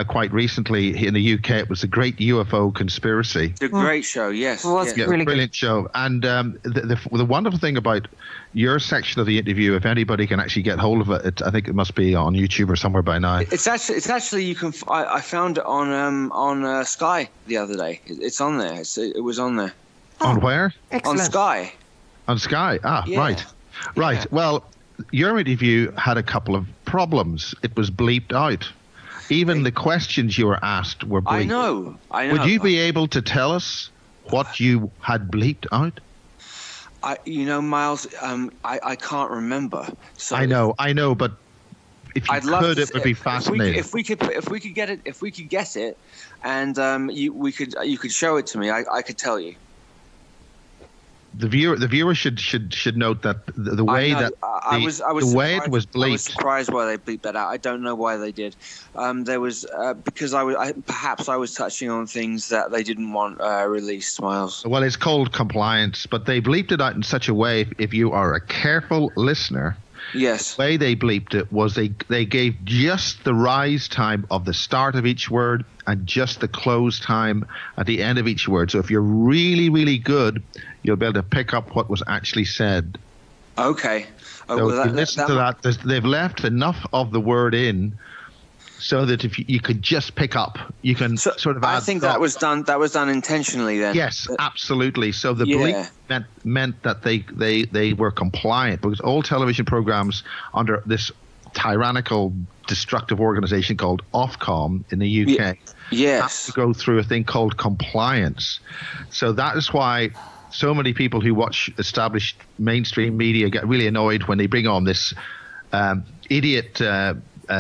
quite recently in the UK. It was The Great UFO Conspiracy. The great show, yes. It was really brilliant show. And the wonderful thing about your section of the interview, if anybody can actually get hold of it, I think it must be on YouTube or somewhere by now. It's actually you can. I found it on Sky the other day. It's on there. It was on there. On where? Excellent. On Sky. On Sky. Yeah. Right. Yeah. Well, your interview had a couple of problems. It was bleeped out. Even the questions you were asked were bleeped. I know. Would you be able to tell us what you had bleeped out? Miles, I can't remember. So I know, but if you could, it would be fascinating. If we could get it, and you could show it to me, I could tell you. The viewer should note that the way that it was bleeped. I was surprised why they bleeped that out. I don't know why they did. There was because perhaps I was touching on things that they didn't want released, Miles. Well, it's called compliance, but they bleeped it out in such a way. If you are a careful listener, yes, the way they bleeped it was they gave just the rise time of the start of each word and just the close time at the end of each word. So if you're really, really good, you'll be able to pick up what was actually said. Okay. So if you listen to that, they've left enough of the word in so that if you could just pick up, you can sort of add. I think that was done intentionally then. Yes, absolutely. So the bleep meant that they were compliant, because all television programs under this tyrannical, destructive organization called Ofcom in the UK have to go through a thing called compliance. So that is why so many people who watch established mainstream media get really annoyed when they bring on this idiot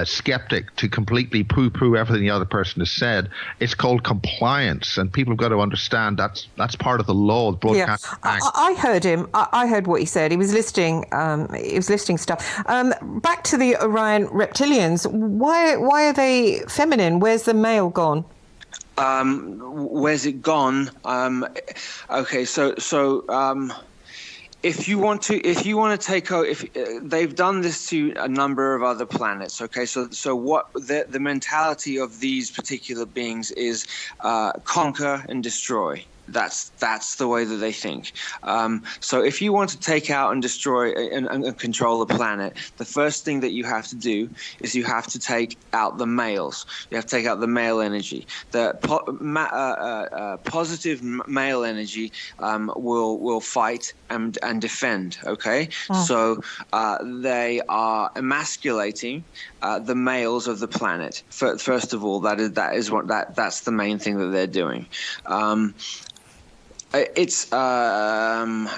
skeptic to completely poo-poo everything the other person has said. It's called compliance, and people have got to understand that's part of the law, the Broadcast Act. I heard him. I heard what he said. He was listing stuff. Back to the Orion reptilians. Why are they feminine? Where's the male gone? Where's it gone? Okay, so if you want to take out, if they've done this to a number of other planets, okay, so what the mentality of these particular beings is conquer and destroy. That's the way that they think. So if you want to take out and destroy and control the planet, the first thing that you have to do is you have to take out the males. You have to take out the male energy. The positive male energy will fight and defend. Okay, so they are emasculating the males of the planet. First of all, that's the main thing that they're doing. It's kind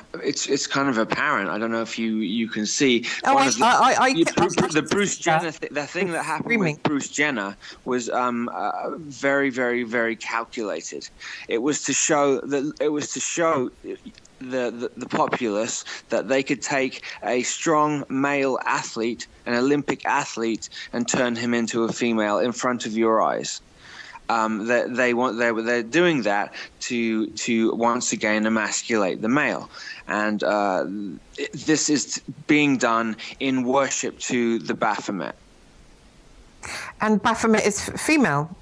of apparent. I don't know if you can see. Oh, The Bruce Jenner the thing that happened with Bruce Jenner was very, very, very calculated. It was to show the populace that they could take a strong male athlete, an Olympic athlete, and turn him into a female in front of your eyes. They're doing that to once again emasculate the male, and this is being done in worship to the Baphomet. And Baphomet is female.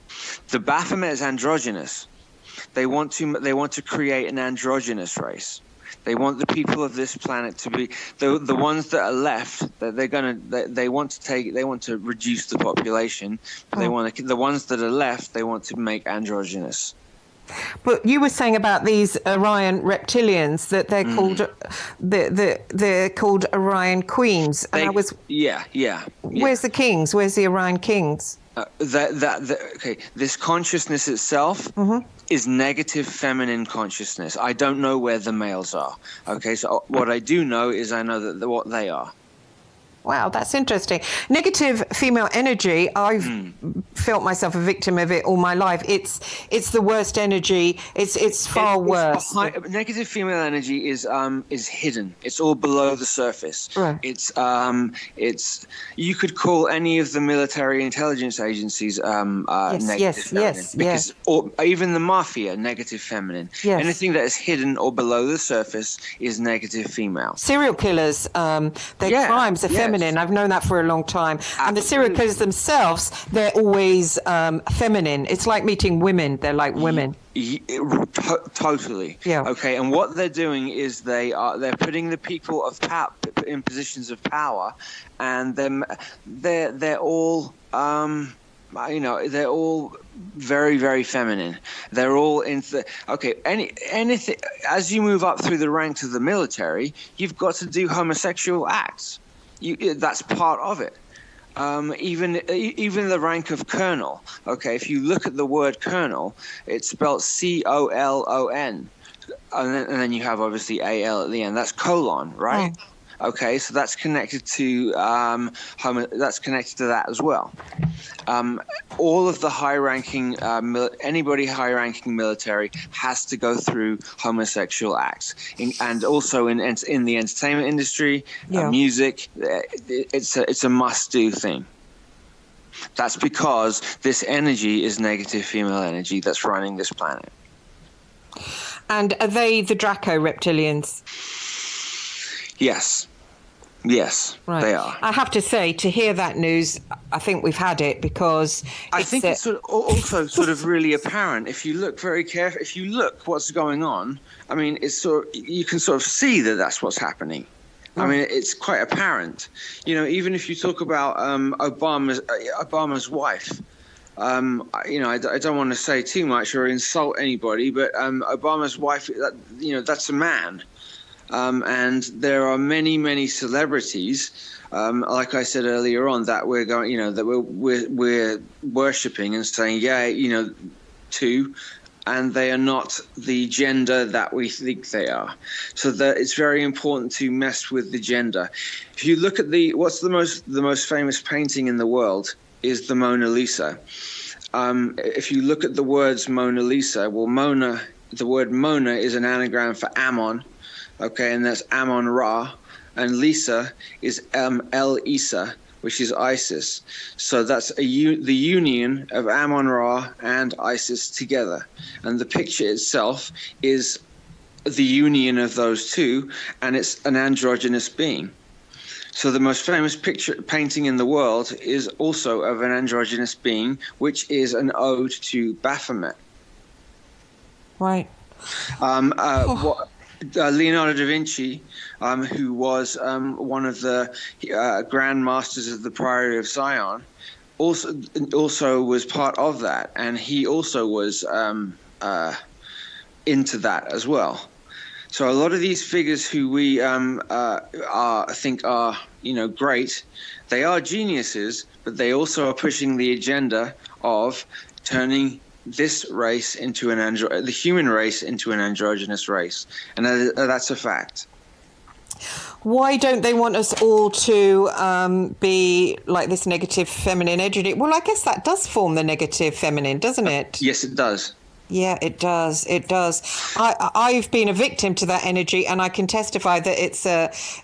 The Baphomet is androgynous. They want to create an androgynous race. They want the people of this planet to be the ones that are left. That they want to reduce the population. But the ones that are left, they want to make androgynous. But you were saying about these Orion reptilians that they're called Orion queens. And Where's the kings? Where's the Orion kings? This consciousness itself is negative feminine consciousness. I don't know where the males are. Okay, so what I do know is I know that what they are. Wow, that's interesting. Negative female energy, I've felt myself a victim of it all my life. It's the worst energy. It's far worse. Negative female energy is hidden. It's all below the surface. Right. It's you could call any of the military intelligence agencies negative feminine. Or even the mafia, negative feminine. Yes. Anything that is hidden or below the surface is negative female. Serial killers, their crimes are feminine. I've known that for a long time. Absolutely. And the serial killers themselves, they're always feminine. It's like meeting women. They're like women. Totally. Yeah. Okay. And what they're doing is they're putting the people of power in positions of power, and they're all they're all very, very feminine. They're all into anything. As you move up through the ranks of the military, you've got to do homosexual acts. That's part of it. Even the rank of colonel. Okay, if you look at the word colonel, it's spelled COLON, and then you have obviously AL at the end. That's colon, right? Oh. Okay, so that's connected to that's connected to that as well. All of the high-ranking anybody high-ranking military has to go through homosexual acts, and also in the entertainment industry, music. It's a must-do thing. That's because this energy is negative female energy that's running this planet. And are they the Draco reptilians? Yes, right. They are. I have to say, to hear that news, I think we've had it, because I think it's also sort of really apparent if you look very carefully. If you look what's going on, I mean, you can sort of see that that's what's happening. I mean, it's quite apparent. Even if you talk about Obama's wife. I don't want to say too much or insult anybody, but Obama's wife, that's a man. And there are many, many celebrities, like I said earlier on, that we're going, that we're worshipping and saying, to, and they are not the gender that we think they are. So that it's very important to mess with the gender. If you look at what's the most famous painting in the world is the Mona Lisa. If you look at the words Mona Lisa, well, the word Mona is an anagram for Ammon. Okay, and that's Ammon-Ra, and Lisa is El-Isa, which is Isis. So that's the union of Ammon-Ra and Isis together. And the picture itself is the union of those two, and it's an androgynous being. So the most famous painting in the world is also of an androgynous being, which is an ode to Baphomet. Right. Leonardo da Vinci, who was one of the Grand Masters of the Priory of Sion, also was part of that, and he also was into that as well. So a lot of these figures who we think are great, they are geniuses, but they also are pushing the agenda of turning this race into the human race into an androgynous race, and that's a fact. Why don't they want us all to be like this negative feminine energy? Well, I guess that does form the negative feminine, doesn't it? Yes, it does. Yeah, it does. It does. I've been a victim to that energy, and I can testify that it's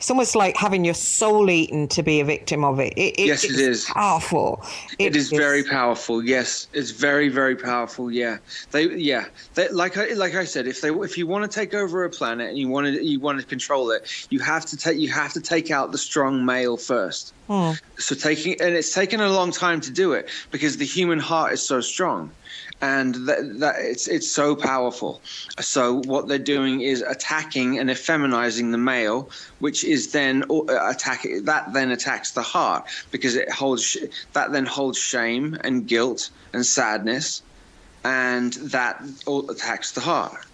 almost like having your soul eaten to be a victim of it. Yes, it is powerful. It is very powerful. Yes, it's very, very powerful. Yeah, like I said, if you want to take over a planet and you want to control it, you have to take out the strong male first. So it's taken a long time to do it because the human heart is so strong. And that it's so powerful. So what they're doing is attacking and effeminizing the male, which is then attacks the heart because it holds shame and guilt and sadness, and that all attacks the heart.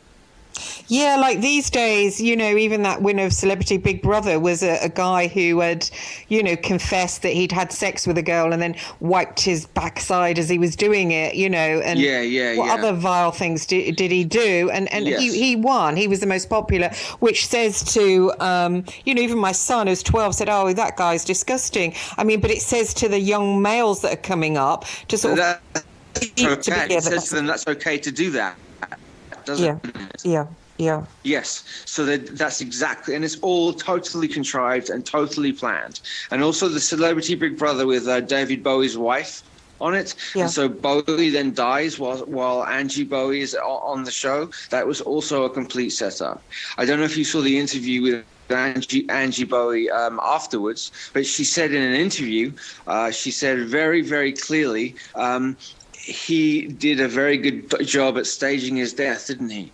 Yeah, like these days, even that winner of Celebrity Big Brother was a guy who had, confessed that he'd had sex with a girl and then wiped his backside as he was doing it, and what other vile things did he do? And yes. he won. He was the most popular, which says to, even my son who's 12 said, oh, that guy's disgusting. I mean, but it says to the young males that are coming up to sort of... It says to them that's okay to do that. Yeah. Yes. So that's exactly, and it's all totally contrived and totally planned. And also the Celebrity Big Brother with David Bowie's wife on it. Yeah. And so Bowie then dies while Angie Bowie is on the show. That was also a complete setup. I don't know if you saw the interview with Angie Bowie afterwards, but she said in an interview, she said very, very clearly, he did a very good job at staging his death, didn't he?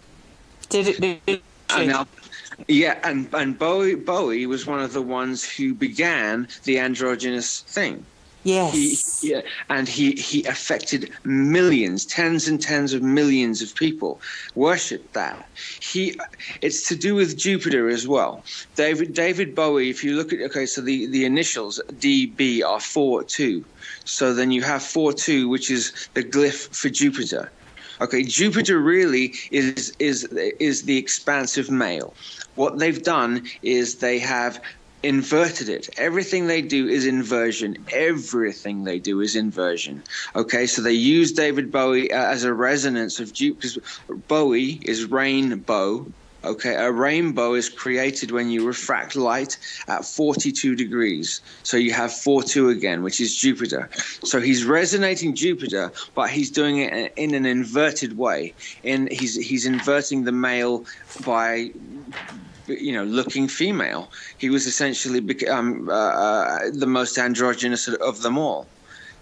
Did it? And Bowie was one of the ones who began the androgynous thing. Yes. He affected millions, tens and tens of millions of people worshipped that. It's to do with Jupiter as well. David Bowie, if you look at, so the initials DB are 4-2. So then you have 4-2, which is the glyph for Jupiter. Okay, Jupiter really is the expansive male. What they've done is they have inverted it. Everything they do is inversion. Everything they do is inversion. Okay, so they use David Bowie as a resonance of Jupiter, because Bowie is rainbow. Okay, a rainbow is created when you refract light at 42 degrees. So you have 4-2 again, which is Jupiter. So he's resonating Jupiter, but he's doing it in an inverted way. He's inverting the male by, looking female. He was essentially the most androgynous of them all.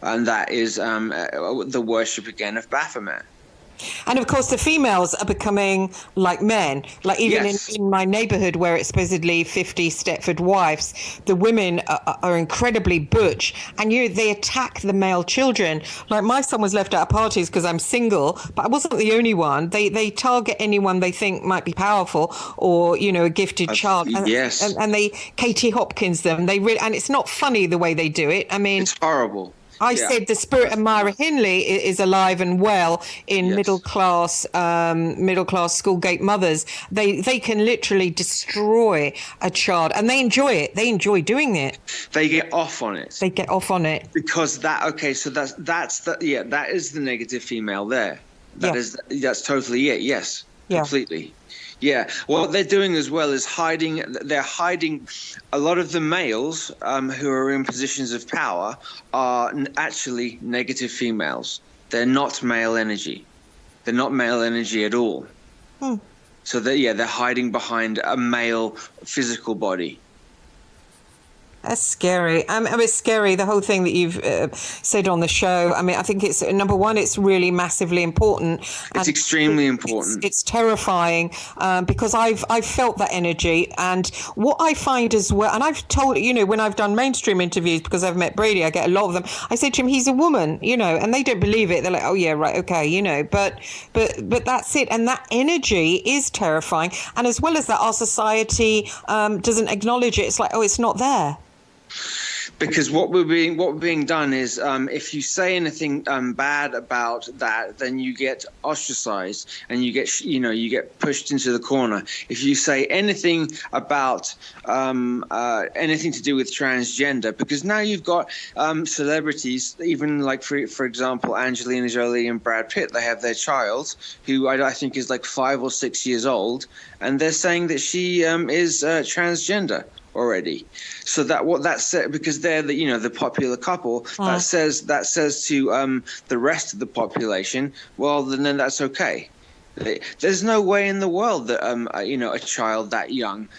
And that is the worship again of Baphomet. And of course, the females are becoming like men. Like even in my neighborhood, where it's supposedly 50 Stepford wives, the women are incredibly butch, and they attack the male children. Like my son was left out of parties because I'm single, but I wasn't the only one. They target anyone they think might be powerful or a gifted child. And they Katie Hopkins them. And it's not funny the way they do it. I mean, it's horrible. I said the spirit of Myra Hindley is alive and well in middle class schoolgate mothers. They can literally destroy a child, and they enjoy it. They enjoy doing it. They get off on it. Because that is the negative female there. That's totally it. Yes, completely. Yeah, what they're doing as well is they're hiding a lot of the males who are in positions of power are actually negative females. They're not male energy. They're not male energy at all. So they're hiding behind a male physical body. That's scary. It's scary, the whole thing that you've said on the show. I mean, I think it's, number one, it's really massively important. It's extremely important. It's terrifying because I've felt that energy. And what I find as well, and I've told, when I've done mainstream interviews, because I've met Brady, I get a lot of them. I said to him, he's a woman, and they don't believe it. They're like, oh, yeah, right, okay, but that's it. And that energy is terrifying. And as well as that, our society doesn't acknowledge it. It's like, oh, it's not there. Because what we're being done is, if you say anything bad about that, then you get ostracized and you get pushed into the corner. If you say anything about anything to do with transgender, because now you've got celebrities, even like for example, Angelina Jolie and Brad Pitt, they have their child who I think is like 5 or 6 years old, and they're saying that she is transgender already. So that said, because they're the popular couple, that says to the rest of the population, well, then that's okay. There's no way in the world that a child that young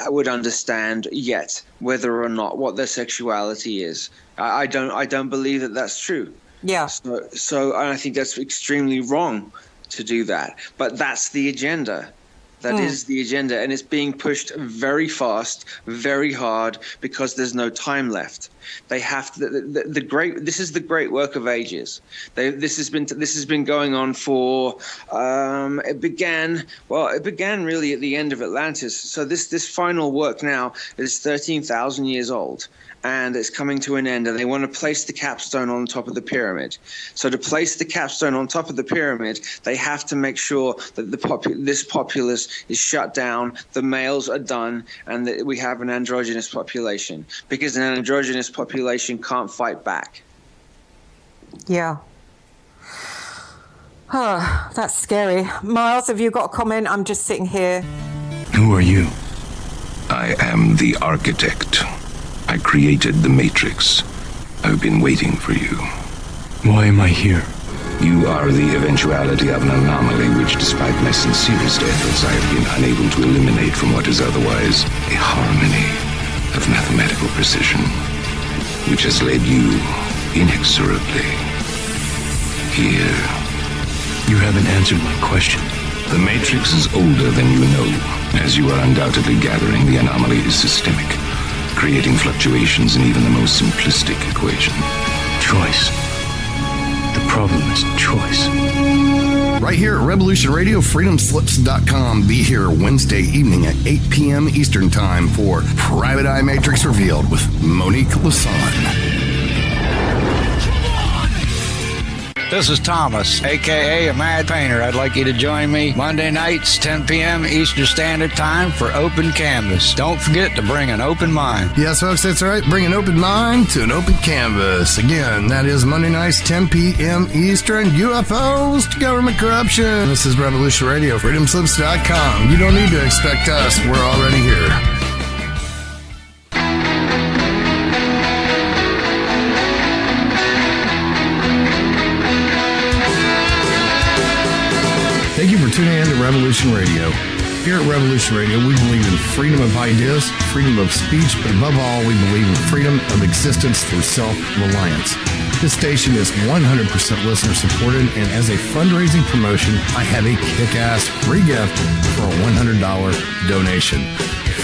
would understand yet whether or not what their sexuality is. I don't believe that that's true. Yeah. So I think that's extremely wrong to do that. But that's the agenda. That is the agenda, and it's being pushed very fast, very hard, because there's no time left. They have to, this is the great work of ages. This has been going on for it began really at the end of Atlantis. So this final work now is 13,000 years old. And it's coming to an end, and they want to place the capstone on top of the pyramid. So to place the capstone on top of the pyramid, they have to make sure that this populace is shut down, the males are done, and that we have an androgynous population. Because an androgynous population can't fight back. Yeah. That's scary. Miles, have you got a comment? I'm just sitting here. Who are you? I am the architect. I created the Matrix. I've been waiting for you. Why am I here? You are the eventuality of an anomaly which, despite my sincerest efforts, I have been unable to eliminate from what is otherwise a harmony of mathematical precision, which has led you inexorably here. You haven't answered my question. The Matrix is older than you know. As you are undoubtedly gathering, the anomaly is systemic, creating fluctuations in even the most simplistic equation. Choice. The problem is choice. Right here at Revolution Radio, freedomslips.com. Be here Wednesday evening at 8 p.m. Eastern Time for Private Eye Matrix Revealed with Monique Lasan. This is Thomas, a.k.a. a Mad Painter. I'd like you to join me Monday nights, 10 p.m. Eastern Standard Time for Open Canvas. Don't forget to bring an open mind. Yes, folks, that's right. Bring an open mind to an open canvas. Again, that is Monday nights, 10 p.m. Eastern. UFOs to government corruption. This is Revolution Radio, freedomslips.com. You don't need to expect us. We're already here. Thank you for tuning in to Revolution Radio. Here at Revolution Radio, we believe in freedom of ideas, freedom of speech, but above all, we believe in freedom of existence through self-reliance. This station is 100% listener-supported, and as a fundraising promotion, I have a kick-ass free gift for a $100 donation.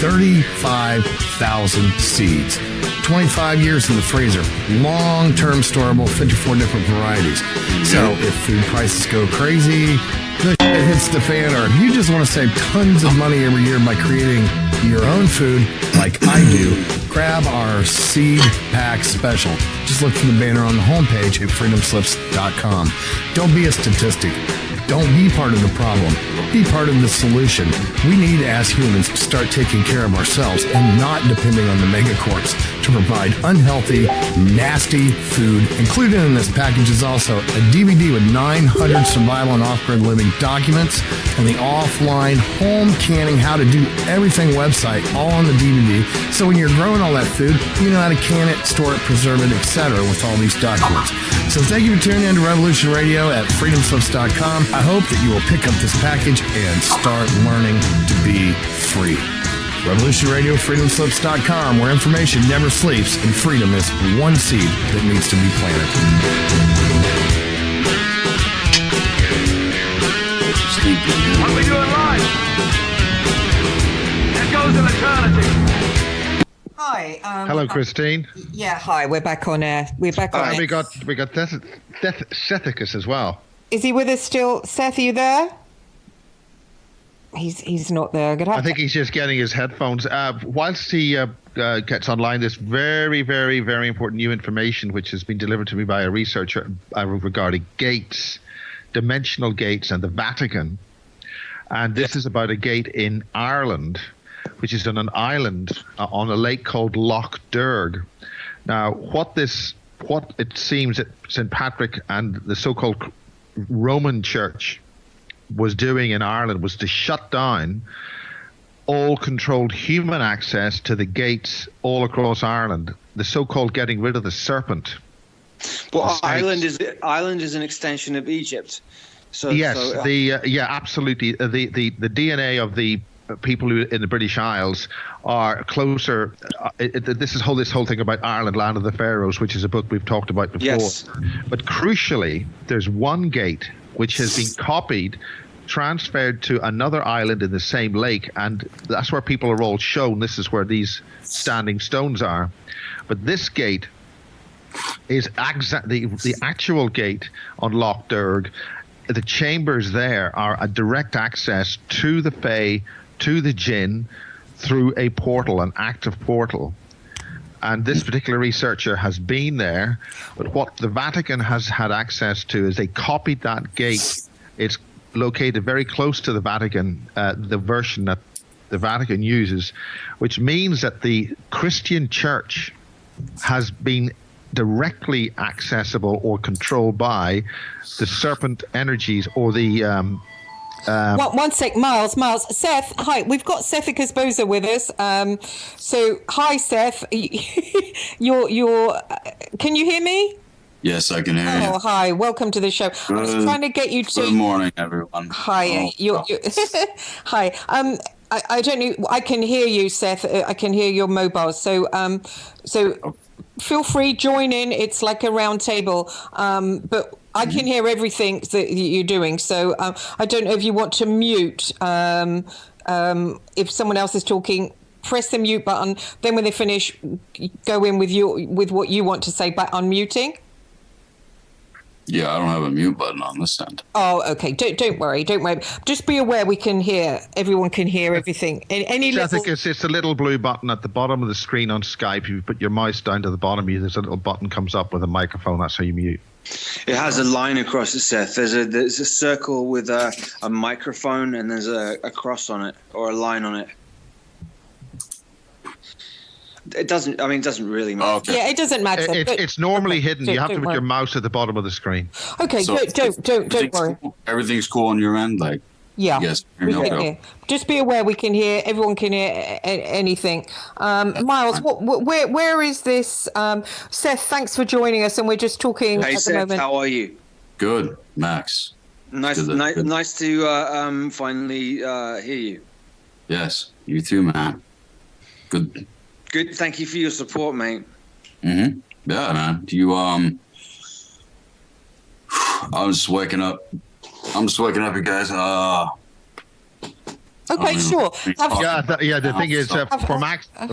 35,000 seeds. 25 years in the freezer. Long-term storable, 54 different varieties. So if food prices go crazy, the shit hits the fan, or if you just want to save tons of money every year by creating your own food like I do, grab our seed pack special. Just look for the banner on the homepage at freedomslips.com. Don't be a statistic. Don't be part of the problem. Be part of the solution. We need, as humans, to start taking care of ourselves and not depending on the megacorps to provide unhealthy, nasty food. Included in this package is also a DVD with 900 survival and off-grid living documents and the offline home canning how to do everything website all on the DVD. So when you're growing all that food, you know how to can it, store it, preserve it, etc. with all these documents. So thank you for tuning in to Revolution Radio at freedomslips.com. I hope that you will pick up this package and start learning to be free. Revolution Radio, freedomslips.com, where information never sleeps and freedom is one seed that needs to be planted. What we do in life, it goes in eternity. Hi. Hello, Christine. Yeah, hi. We're back on air. We're back on air. We got Sethicus as well. Is he with us still? Seth, are you there? He's not there. I think he's just getting his headphones. Whilst he gets online, this very, very, very important new information, which has been delivered to me by a researcher regarding gates, dimensional gates, and the Vatican. And this is about a gate in Ireland, which is on an island on a lake called Loch Derg. Now, what it seems that St. Patrick and the so-called Roman Church was doing in Ireland was to shut down all controlled human access to the gates all across Ireland, the so-called getting rid of the serpent. Well, Ireland is an extension of Egypt. So yes, absolutely. The DNA of the people who in the British Isles are closer. This whole thing about Ireland, Land of the Pharaohs, which is a book we've talked about before. Yes. But crucially, there's one gate which has been copied, transferred to another island in the same lake, and that's where people are all shown. This is where these standing stones are. But this gate is the actual gate on Loch Derg. The chambers there are a direct access to the Fae, to the Jinn, through a portal, an active portal. And this particular researcher has been there, but what the Vatican has had access to is they copied that gate. It's located very close to the Vatican, the version that the Vatican uses, which means that the Christian Church has been directly accessible or controlled by the serpent energies or the one sec, Miles, Seth, hi, we've got Seth Ikasboza with us. So hi, Seth. You're can you hear me? Yes, I can hear you. Oh, hi, welcome to the show. I was trying to get you to. Good morning, everyone. Hi, hi. I don't know. I can hear you, Seth. I can hear your mobile. So feel free, join in. It's like a round table. But I can hear everything that you're doing. So I don't know if you want to mute. If someone else is talking, press the mute button. Then when they finish, go in with what you want to say by unmuting. Yeah, I don't have a mute button on this end. Oh, okay. Don't worry. Just be aware we can hear. Everyone can hear everything. Any I think it's a little blue button at the bottom of the screen on Skype. If you put your mouse down to the bottom, there's a little button comes up with a microphone. That's how you mute. It has a line across it, Seth. There's a circle with a microphone, and there's a cross on it or a line on it. It doesn't really matter. Okay. Yeah, it doesn't matter. It's normally hidden. You have to put your mouse at the bottom of the screen. Okay, So don't worry. Cool. Everything's cool on your end, like. Yeah. Yes. We can hear. Just be aware we can hear. Everyone can hear anything. Miles, where is this? Seth, thanks for joining us, and we're just talking hey, at Seth, the moment. how are you? Good, Max. Nice to finally hear you. Yes, you too, man. Good. Good. Thank you for your support, mate. Mm-hmm. Yeah, man. I'm just waking up, you guys. Okay, sure. The thing is,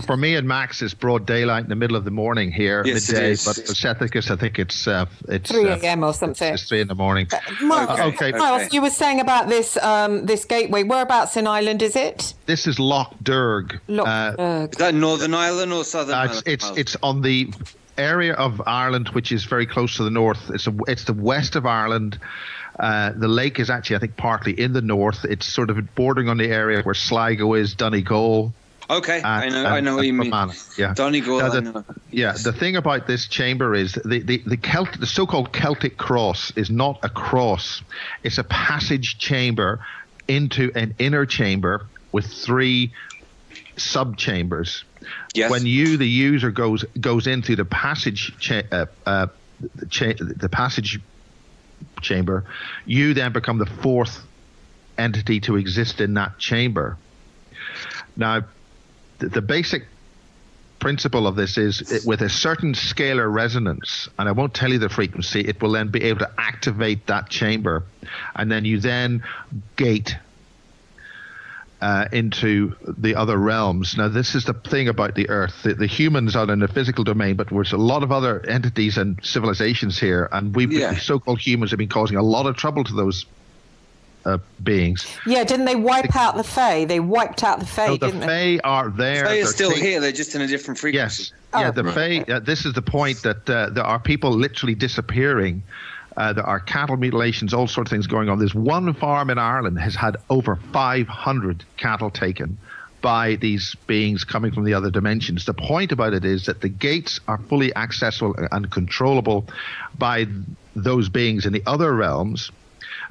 for me and Max, it's broad daylight in the middle of the morning here, yes, midday. But for Sethicus, I think it's 3 a.m. or something. It's 3 in the morning. Okay. Miles, you were saying about this this gateway. Whereabouts in Ireland is it? This is Loch Derg. Is that Northern Ireland or Southern Ireland? It's on the area of Ireland which is very close to the north. It's the west of Ireland. The lake is actually, I think, partly in the north. It's sort of bordering on the area where Sligo is, Donegal. Okay, I know what you mean. Yeah, Donegal. I know. Yeah, the thing about this chamber is the so-called Celtic cross is not a cross. It's a passage chamber into an inner chamber with 3 sub-chambers. Yes. When the user goes into the passage the passage chamber, you then become the 4th entity to exist in that chamber. Now, the basic principle of this is with a certain scalar resonance, and I won't tell you the frequency, it will then be able to activate that chamber, and then you then gate into the other realms. Now, this is the thing about the Earth. The humans are in the physical domain, but there's a lot of other entities and civilizations here, and the so-called humans have been causing a lot of trouble to those beings. Yeah, didn't they wipe out the Fae? They wiped out the Fae, So didn't the they? Fae are there. They are They're still here. They're just in a different frequency. Yes. Yeah, the right. Fae, this is the point that there are people literally disappearing. There are cattle mutilations, all sorts of things going on. There's one farm in Ireland has had over 500 cattle taken by these beings coming from the other dimensions. The point about it is that the gates are fully accessible and controllable by those beings in the other realms,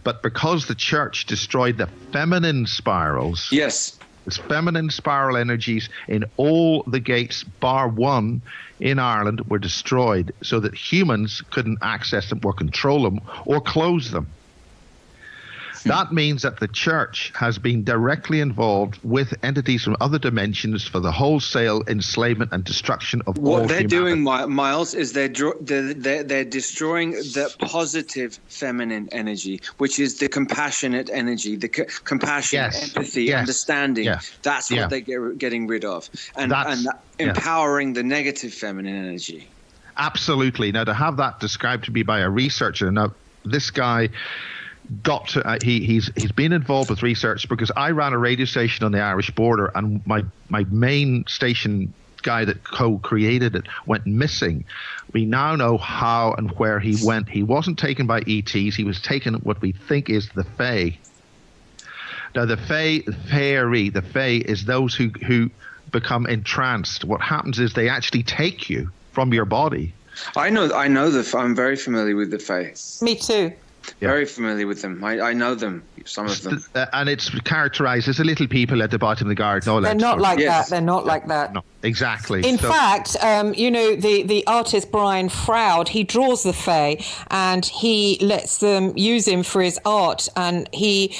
but because the church destroyed the feminine spirals, Yes. there's feminine spiral energies in all the gates, bar one in Ireland, were destroyed so that humans couldn't access them or control them or close them. That means that the church has been directly involved with entities from other dimensions for the wholesale enslavement and destruction of all What they're humanity. doing, Miles, is they're destroying the positive feminine energy, which is the compassionate energy, the compassion, Yes. empathy, Yes. understanding. Yeah. That's Yeah. what they're getting rid of, and That's- yeah. empowering the negative feminine energy. Absolutely. Now, to have that described to me by a researcher, now this guy got to, he's been involved with research because I ran a radio station on the Irish border, and my main station guy that co-created it went missing. We now know how and where he went. He wasn't taken by ETs. He was taken what we think is the Fae. Now, the Fae is those who become entranced. What happens is they actually take you from your body. I'm very familiar with the Fae. Me too. Yeah. Very familiar with them. I know them, some of them. And it's characterized as the little people at the bottom of the garden. All They're that not sort of- like Yes. that. They're not like that. No, exactly. In So- fact, the artist Brian Froud, he draws the Fae and he lets them use him for his art, and he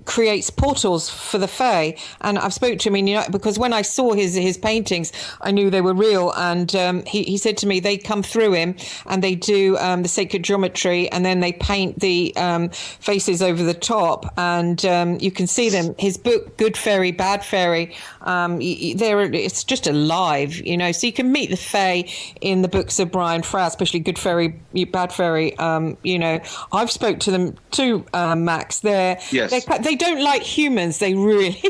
creates portals for the Fae. And I've spoke to him, because when I saw his paintings, I knew they were real. And he said to me, they come through him and they do the sacred geometry, and then they paint the faces over the top, and you can see them. His book, Good Fairy, Bad Fairy, it's just alive, so you can meet the Fae in the books of Brian Froud, especially Good Fairy, Bad Fairy. I've spoke to them too, Max. Yes. They don't like humans. They really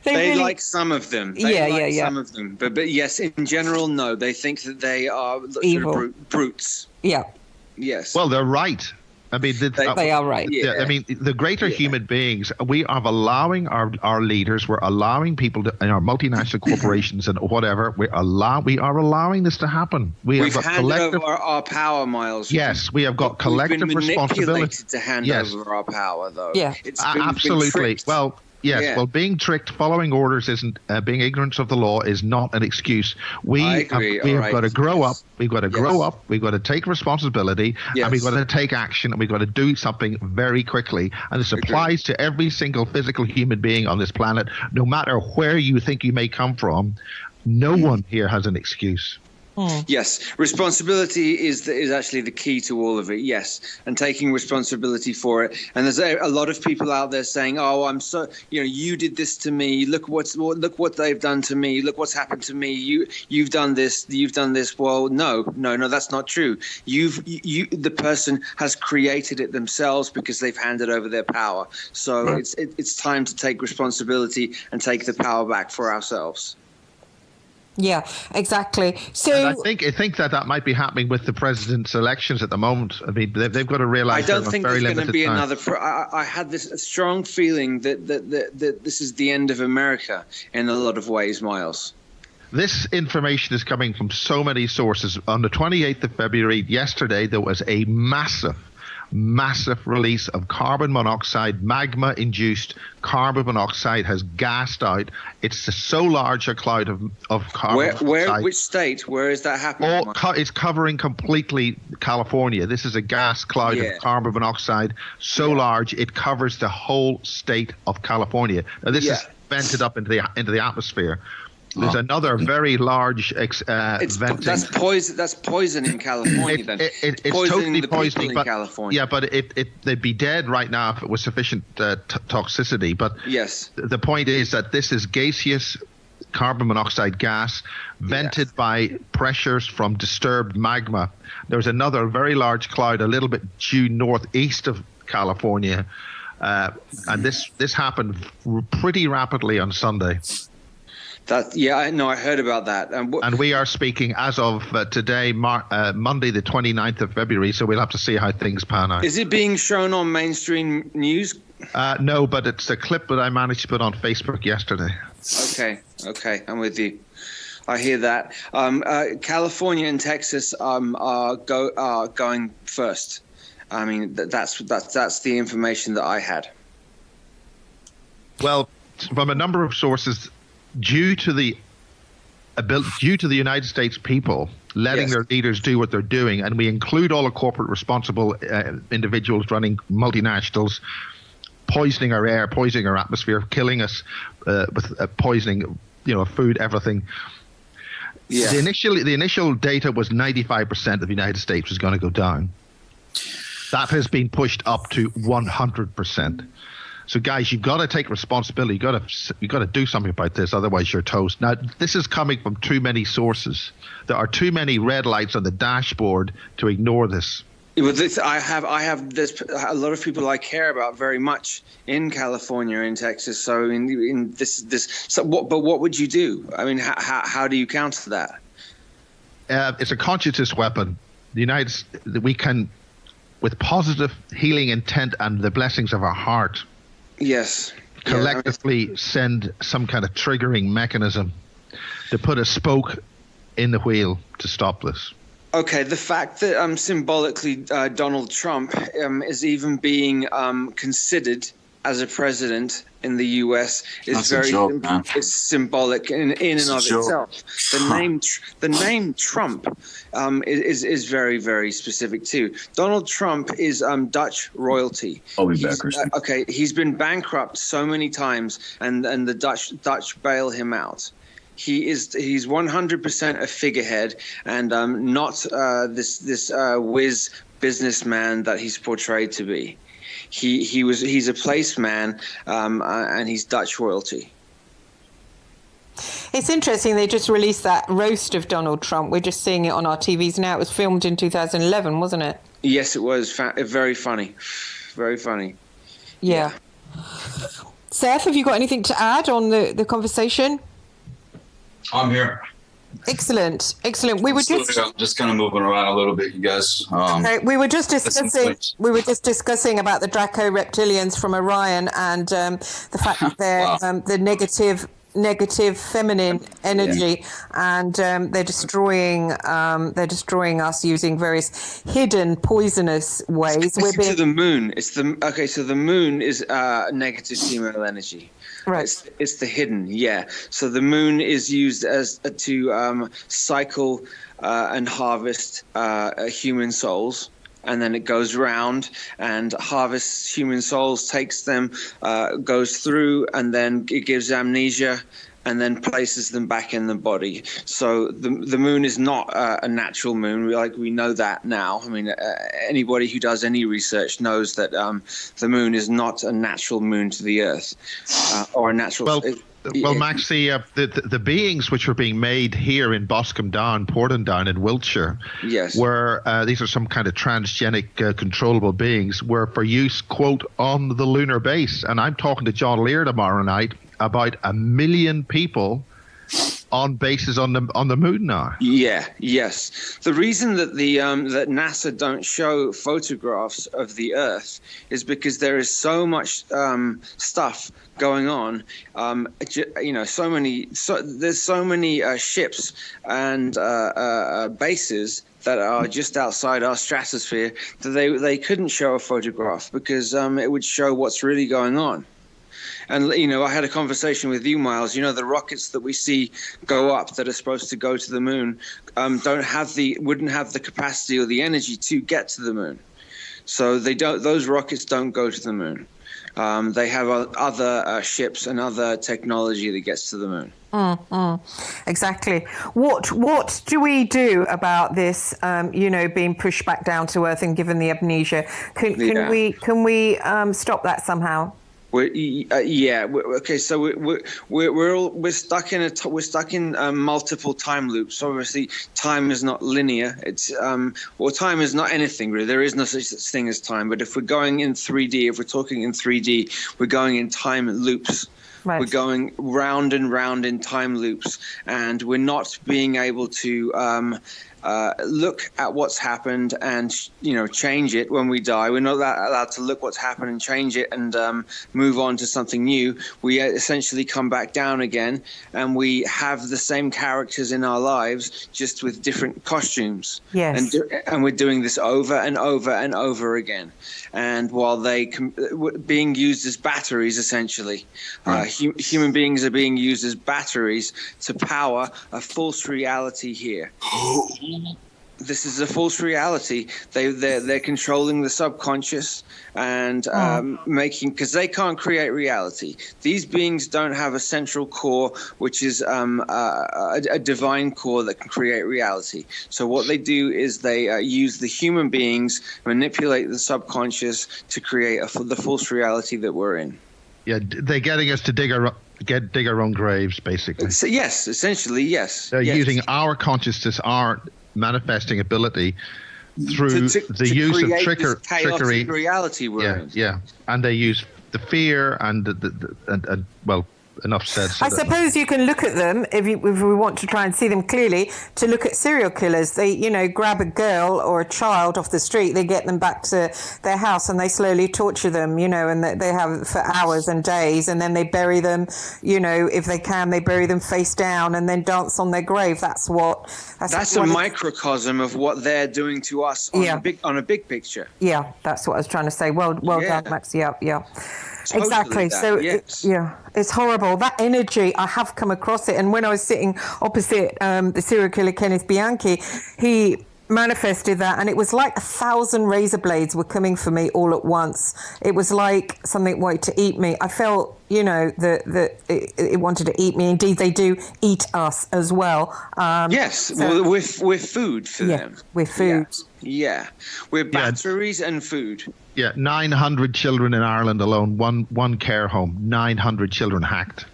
They really like some of them. Some of them. But yes, in general, no. They think that they are Evil. sort of brutes. yeah. Yes. Well, they're right. I mean, They are right. Yeah, I mean, the greater human beings, we are allowing our leaders, we're allowing people to, in our multinational corporations and whatever, we are allowing this to happen. We've handed over our power, Miles. Yes, we have got collective We've been responsibility manipulated to hand over our power, though. Yeah. Absolutely. tricked. Well, yes. Yeah. Well, being tricked, following orders isn't. Being ignorant of the law is not an excuse. I agree. We All have right. got to grow up. Yes. We've got to grow up. We've got to take responsibility, Yes. and we've got to take action, and we've got to do something very quickly. And this applies to every single physical human being on this planet, no matter where you think you may come from. No one here has an excuse. Yes, responsibility is actually the key to all of it. Yes, and taking responsibility for it. And there's a lot of people out there saying, "Oh, I'm so you did this to me. Look what they've done to me. Look what's happened to me. You've done this. You've done this." Well, no, that's not true. The person has created it themselves because they've handed over their power. So it's time to take responsibility and take the power back for ourselves. Yeah, exactly. So And I think that might be happening with the president's elections at the moment. I mean, they've got to realize. I don't they're on think very there's going to limited be time. another. I had this strong feeling that this is the end of America in a lot of ways, Miles. This information is coming from so many sources. On the 28th of February, yesterday, there was a massive release of carbon monoxide. Magma-induced carbon monoxide has gassed out. It's so large a cloud of carbon monoxide. Which state? Where is that happening? It's covering completely California. This is a gas cloud of carbon monoxide so large it covers the whole state of California. Now, this is vented up into the atmosphere. There's another very large venting. That's poison in California. Then It's poisoning totally the poisoning, people in but California. yeah, but they'd be dead right now if it was sufficient toxicity. But yes, the point is that this is gaseous carbon monoxide gas vented by pressures from disturbed magma. There's another very large cloud a little bit due northeast of California. And this happened pretty rapidly on Sunday. I heard about that. And we are speaking as of today, Monday, the 29th of February, so we'll have to see how things pan out. Is it being shown on mainstream news? No, but it's a clip that I managed to put on Facebook yesterday. Okay, I'm with you. I hear that. California and Texas are going first. I mean, that's the information that I had. Well, from a number of sources, due to the United States people letting their leaders do what they're doing, and we include all the corporate responsible individuals running multinationals, poisoning our air, poisoning our atmosphere, killing us with poisoning, food, everything. Yeah. The initial data was 95% of the United States was going to go down. That has been pushed up to 100%. So, guys, you've got to take responsibility. You've got to do something about this, otherwise you're toast. Now, this is coming from too many sources. There are too many red lights on the dashboard to ignore this. I have there's a lot of people I care about very much in California, in Texas. So in this. So what would you do? I mean, how do you counter that? It's a conscious weapon. We can, with positive healing intent and the blessings of our heart. Yes. Collectively send some kind of triggering mechanism to put a spoke in the wheel to stop this. Okay, the fact that symbolically Donald Trump is even being considered as a president in the U.S. is it's symbolic in and of itself. The name Trump is very, very specific too. Donald Trump is Dutch royalty. Okay, he's been bankrupt so many times, and the Dutch bail him out. He's 100% a figurehead and not this whiz businessman that he's portrayed to be. He's a placeman and he's Dutch royalty. It's interesting. They just released that roast of Donald Trump. We're just seeing it on our TVs now. It was filmed in 2011, wasn't it? Yes, it was. Very funny. Very funny. Yeah. Seth, have you got anything to add on the conversation? I'm here. Excellent. We were just kind of moving around a little bit, you guys. Okay. We were just discussing about the Draco reptilians from Orion and the fact that they're the negative feminine energy, and they're destroying us using various hidden poisonous ways. To the moon. So the moon is negative female energy. Right. It's the hidden, yeah. So the moon is used as to cycle and harvest human souls, and then it goes round and harvests human souls, takes them, goes through, and then it gives amnesia, and then places them back in the body. So the moon is not a natural moon. We know that now. I mean, anybody who does any research knows that the moon is not a natural moon to the Earth, or a natural. Well, Max, the beings which were being made here in Boscombe Down, Porton Down in Wiltshire, were these are some kind of transgenic controllable beings, were for use, quote, on the lunar base. And I'm talking to John Lear tomorrow night about 1 million people on bases on the moon now. Yes. The reason that that NASA don't show photographs of the Earth is because there is so much stuff going on. There's so many ships and bases that are just outside our stratosphere that they couldn't show a photograph because it would show what's really going on. And, I had a conversation with you, Miles. The rockets that we see go up that are supposed to go to the moon wouldn't have the capacity or the energy to get to the moon. So those rockets don't go to the moon. They have other ships and other technology that gets to the moon. Exactly. What do we do about this, being pushed back down to Earth and given the amnesia? Can we stop that somehow? Okay, so we're stuck in multiple time loops. Obviously, time is not linear. It's time is not anything really. There is no such thing as time. But if we're going in 3D, if we're talking in 3D, we're going in time loops. Right. We're going round and round in time loops, and we're not being able to look at what's happened and change it when we die. We're not allowed to look what's happened and change it and move on to something new. We essentially come back down again, and we have the same characters in our lives, just with different costumes. Yes. And we're doing this over and over and over again. And while being used as batteries, essentially, human beings are being used as batteries to power a false reality here. This is a false reality. They're controlling the subconscious and making, because they can't create reality. These beings don't have a central core, which is a divine core that can create reality. So what they do is they use the human beings, manipulate the subconscious to create the false reality that we're in. Yeah, they're getting us to dig our own graves, basically. So, yes, essentially, yes. They're using our consciousness, our manifesting ability through the use of trickery. Reality we're in. Yeah, and they use the fear and well, enough said. I suppose you can look at them if we want to try and see them clearly. To look at serial killers, they grab a girl or a child off the street, they get them back to their house, and they slowly torture them, and they have for hours and days, and then they bury them. If they can, they bury them face down and then dance on their grave. That's a microcosm of what they're doing to us on a big picture. Yeah, that's what I was trying to say. Well done, Max. Yeah. Totally exactly. So yes. It's horrible. That energy, I have come across it. And when I was sitting opposite the serial killer Kenneth Bianchi, he manifested that, and it was like 1,000 razor blades were coming for me all at once. It was like something wanted to eat me. I felt, that it wanted to eat me. Indeed, they do eat us as well. We're food for them. We're food. Yeah. We're batteries and food. Yeah, 900 children in Ireland alone, one care home, 900 children hacked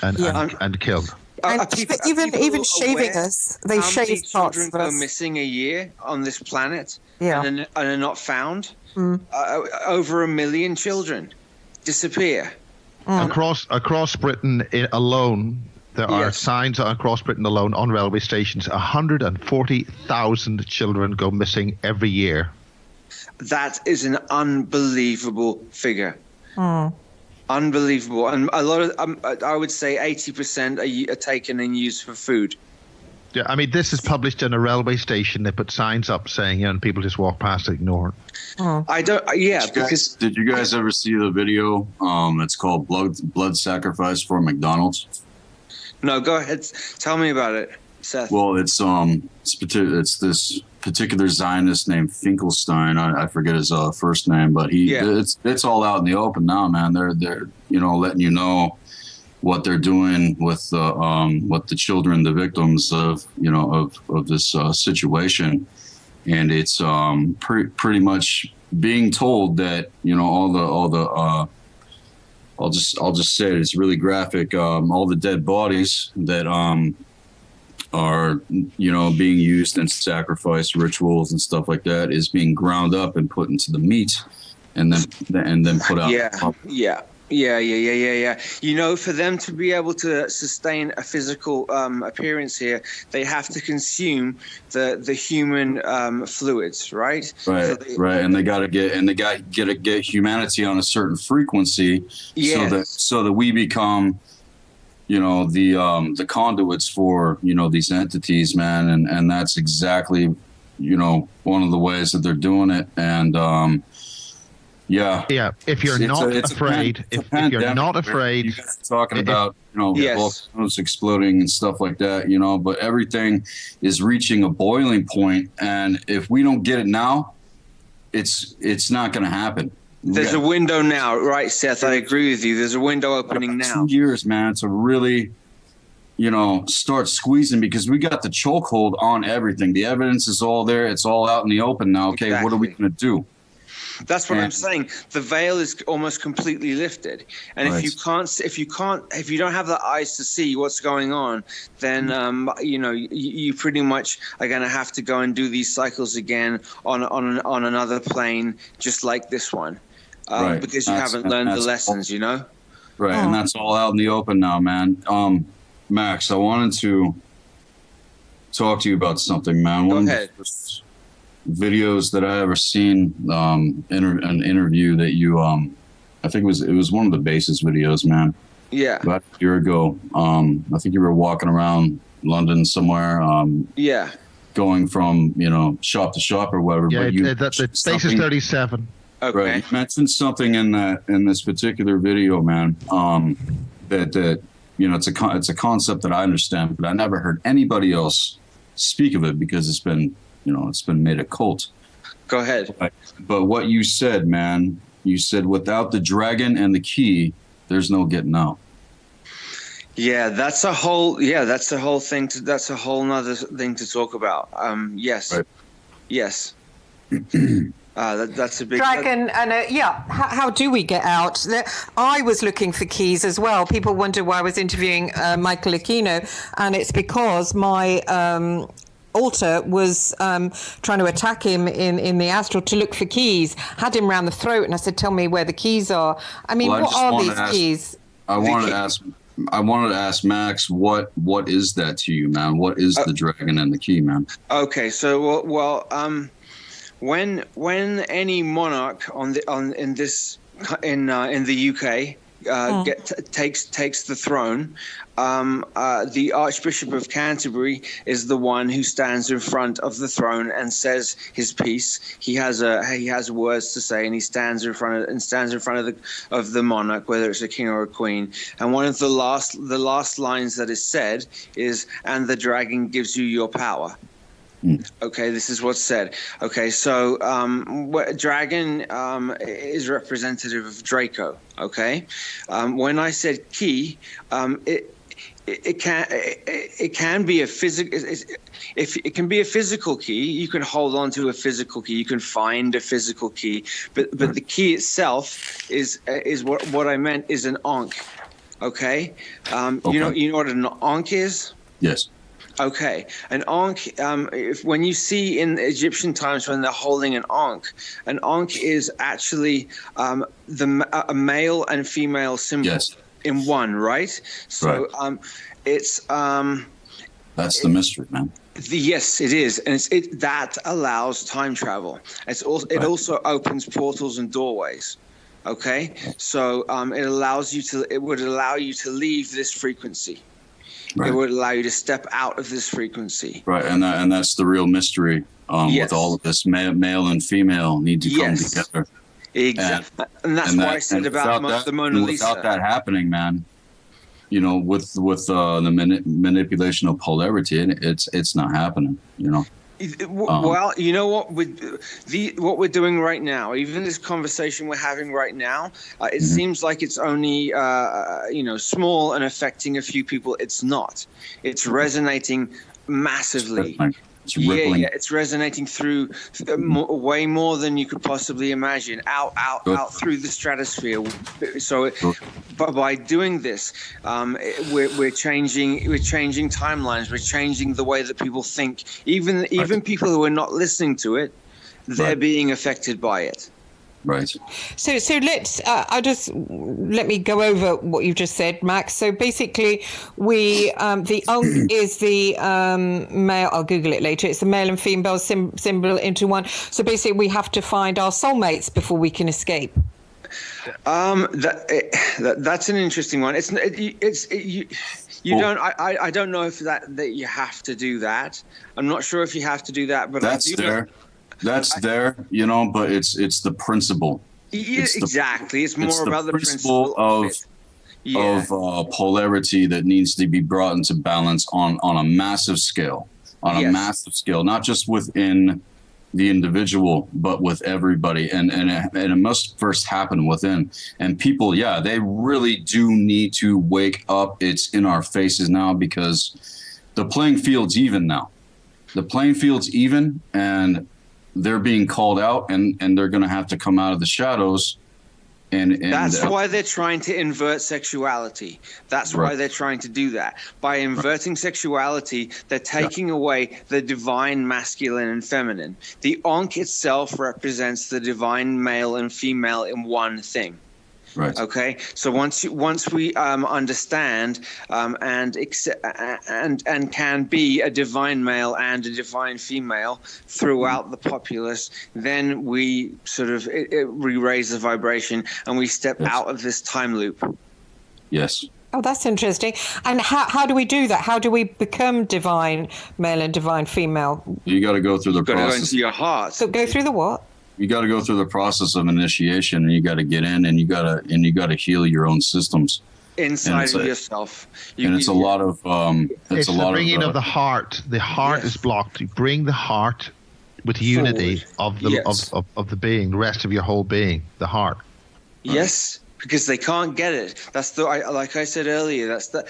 and killed. And even shaving us, they shave parts of us. Children go missing a year on this planet and are not found. Over 1 million children disappear. Across Britain alone, there are signs across Britain alone on railway stations. 140,000 children go missing every year. That is an unbelievable figure. Unbelievable. And a lot of, I would say 80% are taken and used for food. Yeah, I mean, this is published in a railway station. They put signs up saying, and people just walk past and ignore it. I don't, Did you guys ever see the video? It's called Blood Sacrifice for McDonald's. No, go ahead. Tell me about it, Seth. Well, it's this particular Zionist named Finkelstein. I forget his first name, but it's all out in the open now, man. They're letting you know what they're doing with what the children, the victims of this situation, and it's pretty much being told that all the I'll just say it, it's really graphic. All the dead bodies that are being used in sacrifice rituals and stuff like that is being ground up and put into the meat, and then put out. Yeah. For them to be able to sustain a physical appearance here, they have to consume the human fluids, right? Right. And they got to get humanity on a certain frequency, so that we become, the conduits for these entities, man. And that's exactly one of the ways that they're doing it. And Yeah. If you're not afraid, if you're not afraid, you guys are talking about volcanoes exploding and stuff like that, but everything is reaching a boiling point, and if we don't get it now, it's not going to happen. There's a window now, right, Seth? I agree with you. There's a window opening now. 2 years, man, to really, start squeezing, because we got the chokehold on everything. The evidence is all there. It's all out in the open now. Okay, What are we going to do? That's what I'm saying. The veil is almost completely lifted, and Right. if you don't have the eyes to see what's going on, then you pretty much are going to have to go and do these cycles again on another plane, just like this one, Right. because you haven't learned the lessons. Right, and that's all out in the open now, man. Max, I wanted to talk to you about something, man. Go One ahead. of the first videos that I ever seen, an interview that you, I think it was one of the Bases videos, man. Yeah. About a year ago. I think you were walking around London somewhere. Yeah. Going from shop to shop or whatever. Yeah, but you the Bases 37. Okay. Right. You mentioned something in this particular video, man. That it's a concept that I understand, but I never heard anybody else speak of it because it's been made a cult. Go ahead. But what you said, man, you said without the dragon and the key, there's no getting out. Yeah, that's a whole thing. That's a whole nother thing to talk about. Yes. Right. Yes. That's a big dragon. And how do we get out? I was looking for keys as well. People wonder why I was interviewing Michael Aquino, and it's because my alter was trying to attack him in the astral to look for keys. Had him round the throat, and I said, "Tell me where the keys are." I mean, what are these keys? I wanted to ask Max, what is that to you, man? What is the dragon and the key, man? Okay, so when any monarch in the UK takes the throne, the Archbishop of Canterbury is the one who stands in front of the throne and says his piece. He has words to say, and he stands in front of the monarch, whether it's a king or a queen. And one of the last lines that is said is, "And the dragon gives you your power." Okay, this is what's said. Okay, so dragon is representative of Draco. Okay, when I said key, it can be a physical. If it can be a physical key, you can hold on to a physical key. You can find a physical key, but the key itself is what I meant is an ankh. Okay, you know what an ankh is? Yes. Okay, an ankh. When you see in Egyptian times when they're holding an ankh is actually a male and female symbol in one, right? So it's that's the mystery, man. Yes, it is, and that allows time travel. It also opens portals and doorways. Okay, so it would allow you to leave this frequency. Right. It would allow you to step out of this frequency. Right, and that's the real mystery with all of this. Male and female need to come together. Exactly, and that's why I said about the Mona Lisa. Without that happening, man, with the manipulation of polarity, it's not happening. Well, you know what what we're doing right now, even this conversation we're having right now, it seems like it's only small and affecting a few people. It's not. It's resonating massively. It's resonating through way more than you could possibly imagine, out through the stratosphere. So, but by doing this, we're changing timelines. We're changing the way that people think. Even people who are not listening to it, they're being affected by it. Right. So let's. Let me go over what you've just said, Max. So basically, the ankh is the male. I'll Google it later. It's the male and female symbol into one. So basically, we have to find our soulmates before we can escape. That's an interesting one. I don't know if that you have to do that. I'm not sure if you have to do that, but that's there. That's there, but it's the principle. Exactly. It's more about the principle of polarity that needs to be brought into balance on a massive scale. Massive scale, not just within the individual, but with everybody. And it must first happen within. And people, they really do need to wake up. It's in our faces now because the playing field's even now. The playing field's even, and they're being called out, and they're going to have to come out of the shadows. And that's why they're trying to invert sexuality. That's why they're trying to do that. By inverting sexuality, they're taking away the divine masculine and feminine. The Ankh itself represents the divine male and female in one thing. Right. Okay. So once we understand and can be a divine male and a divine female throughout the populace, then we sort of re-raise the vibration and we step out of this time loop. Yes. Oh, that's interesting. And how do we do that? How do we become divine male and divine female? You got to go through the process. Go into your heart. So go through the what? You got to go through the process of initiation, and you got to get in, and you got to heal your own systems inside of yourself. It's a lot of it's the bringing of the heart. The heart is blocked. You bring the heart with unity of the being, the rest of your whole being, the heart. Yes, because they can't get it. That's like I said earlier. That's the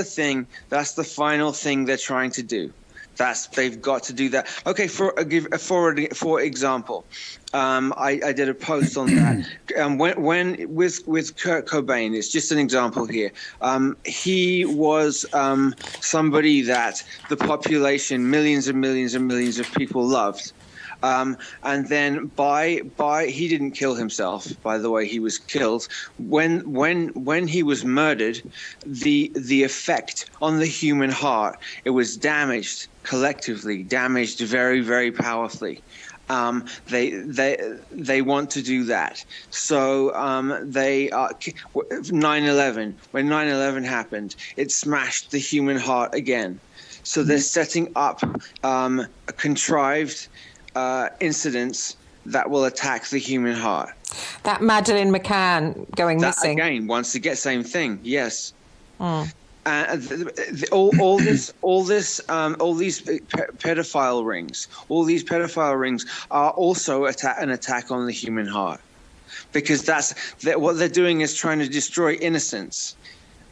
thing. That's the final thing they're trying to do. They've got to do that. Okay, for example, I did a post on that. When with Kurt Cobain, it's just an example here. He was somebody that the population, millions and millions and millions of people loved. And then he didn't kill himself, by the way. He was killed when he was murdered. The effect on the human heart, it was damaged collectively, damaged very, very powerfully. They want to do that. So 9/11, when 9/11 happened, it smashed the human heart again. So they're setting up a contrived incidents that will attack the human heart. That Madeleine McCann going missing again. Once again, same thing. Yes. All these pedophile rings. All these pedophile rings are also an attack on the human heart, because what they're doing is trying to destroy innocence.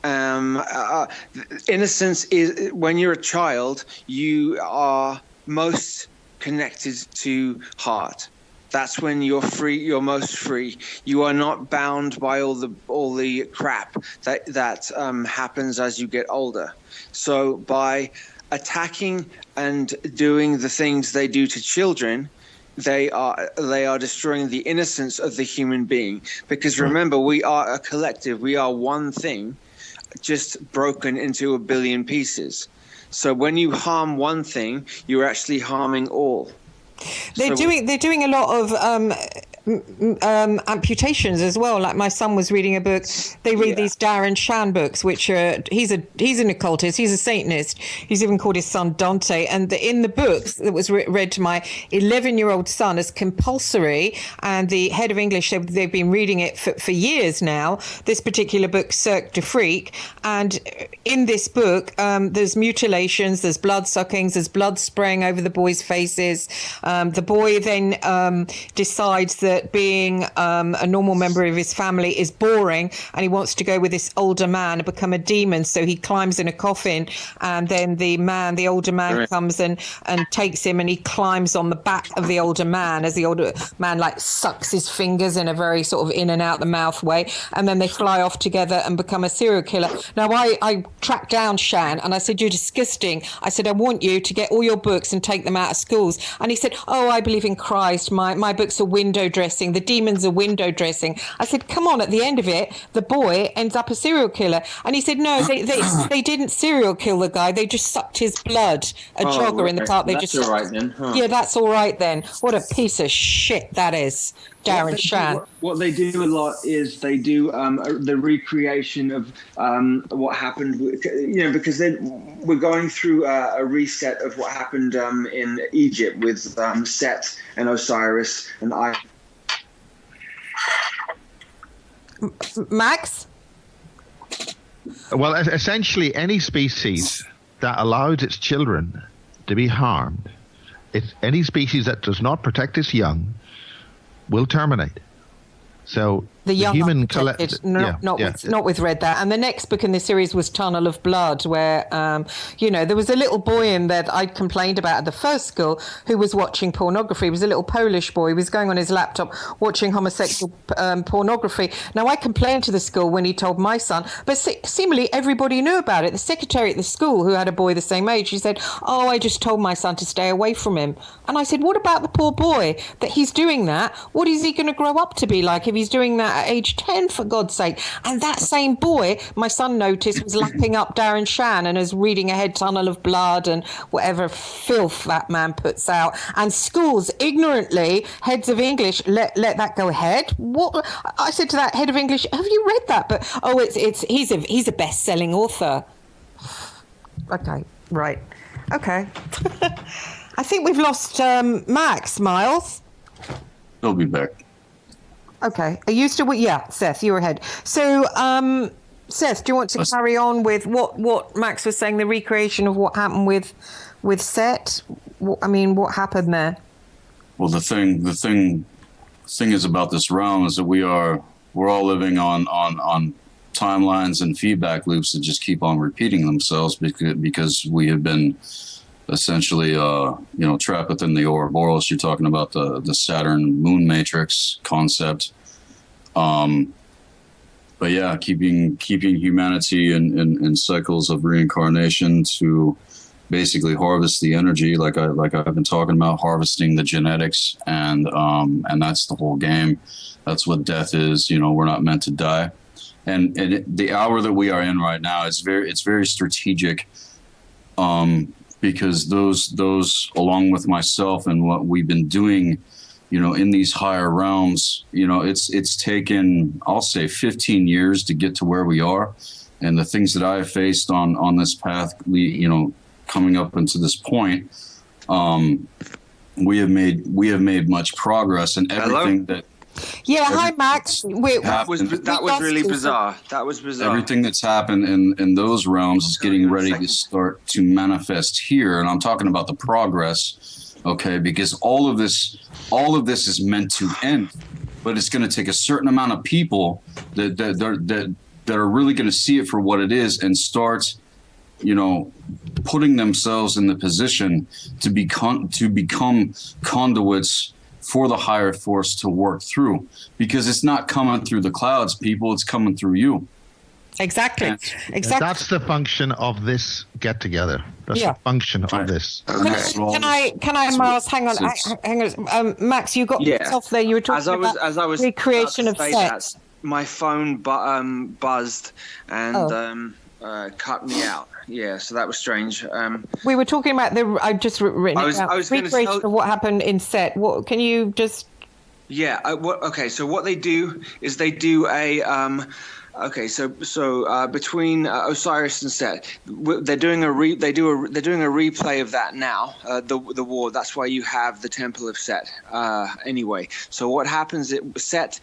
Innocence is when you're a child, you are most connected to heart. That's when you're free. You're most free. You are not bound by all the crap that happens as you get older. So by attacking and doing the things they do to children, they are destroying the innocence of the human being. Because remember, we are a collective. We are one thing, just broken into a billion pieces. So when you harm one thing, you're actually harming all. They're doing a lot of amputations as well. Like my son was reading a book. They read these Darren Shan books, which are he's an occultist. He's a Satanist. He's even called his son Dante. And in the books that was read to my 11-year-old son as compulsory, and the head of English said they've been reading it for years now. This particular book, Cirque du Freak, and in this book, there's mutilations, there's blood suckings, there's blood spraying over the boys' faces. The boy then decides that being a normal member of his family is boring, and he wants to go with this older man and become a demon. So he climbs in a coffin, and then the older man comes and takes him, and he climbs on the back of the older man as the older man like sucks his fingers in a very sort of in and out the mouth way, and then they fly off together and become a serial killer. Now I tracked down Shan and I said, "You're disgusting." I said, "I want you to get all your books and take them out of schools." And he said, "Oh, I believe in Christ. My books are window dressing. The demons are window dressing." I said, "Come on, at the end of it, the boy ends up a serial killer." And he said, "No, they didn't serial kill the guy. They just sucked his blood. A jogger in the park. That's all right then. Huh? Yeah, that's all right then. What a piece of shit that is." Darren Shan. What they do a lot is they do the recreation of what happened, because then we're going through a reset of what happened in Egypt with Set and Osiris and Max? Well, essentially, any species that allows its children to be harmed, any species that does not protect its young, will terminate. So The young human unprotected, not with Red that. And the next book in the series was Tunnel of Blood, where, there was a little boy in there that I'd complained about at the first school who was watching pornography. He was a little Polish boy. He was going on his laptop watching homosexual pornography. Now, I complained to the school when he told my son, but seemingly everybody knew about it. The secretary at the school, who had a boy the same age, she said, "Oh, I just told my son to stay away from him." And I said, "What about the poor boy that he's doing that? What is he going to grow up to be like if he's doing that at age 10, for God's sake?" And that same boy, my son noticed, was lapping up Darren Shan and is reading ahead Tunnel of Blood and whatever filth that man puts out. And schools ignorantly, heads of English, let that go ahead. What I said to that head of English, "Have you read that?" But he's a best-selling author. Okay, right. Okay. I think we've lost Max, Miles. He'll be back. Okay. Are you still? Yeah, Seth, you're ahead. So, Seth, do you want to carry on with what Max was saying, the recreation of what happened with Set? What happened there? Well, the thing is about this realm is that we're all living on timelines and feedback loops that just keep on repeating themselves because we have been essentially trapped within the Ouroboros. You're talking about the Saturn moon matrix concept. But yeah, keeping humanity in cycles of reincarnation to basically harvest the energy, like I've been talking about, harvesting the genetics, and that's the whole game. That's what death is. We're not meant to die. And the hour that we are in right now is very strategic, because those along with myself and what we've been doing, in these higher realms, it's taken, I'll say, 15 years to get to where we are, and the things that I have faced on this path, coming up into this point, we have made much progress, and everything that. Yeah, hi Max. That was really bizarre. That was bizarre. Everything that's happened in those realms is getting ready to start to manifest here, and I'm talking about the progress, okay? Because all of this is meant to end, but it's going to take a certain amount of people that are really going to see it for what it is and start, putting themselves in the position to become conduits for the higher force to work through, because it's not coming through the clouds, people, it's coming through you. Exactly. That's the function of this get together. That's the function of this. Can I, Miles? Hang on. Max, you got yourself there. You were talking about recreation of sex. My phone buzzed and cut me out. Yeah, so that was strange. We were talking about I just written about recreation of what happened in Set. What can you just? Yeah. Okay. So what they do is they do a. So between Osiris and Set, they're doing a replay of that now. The war. That's why you have the Temple of Set. Anyway, so what happens? Set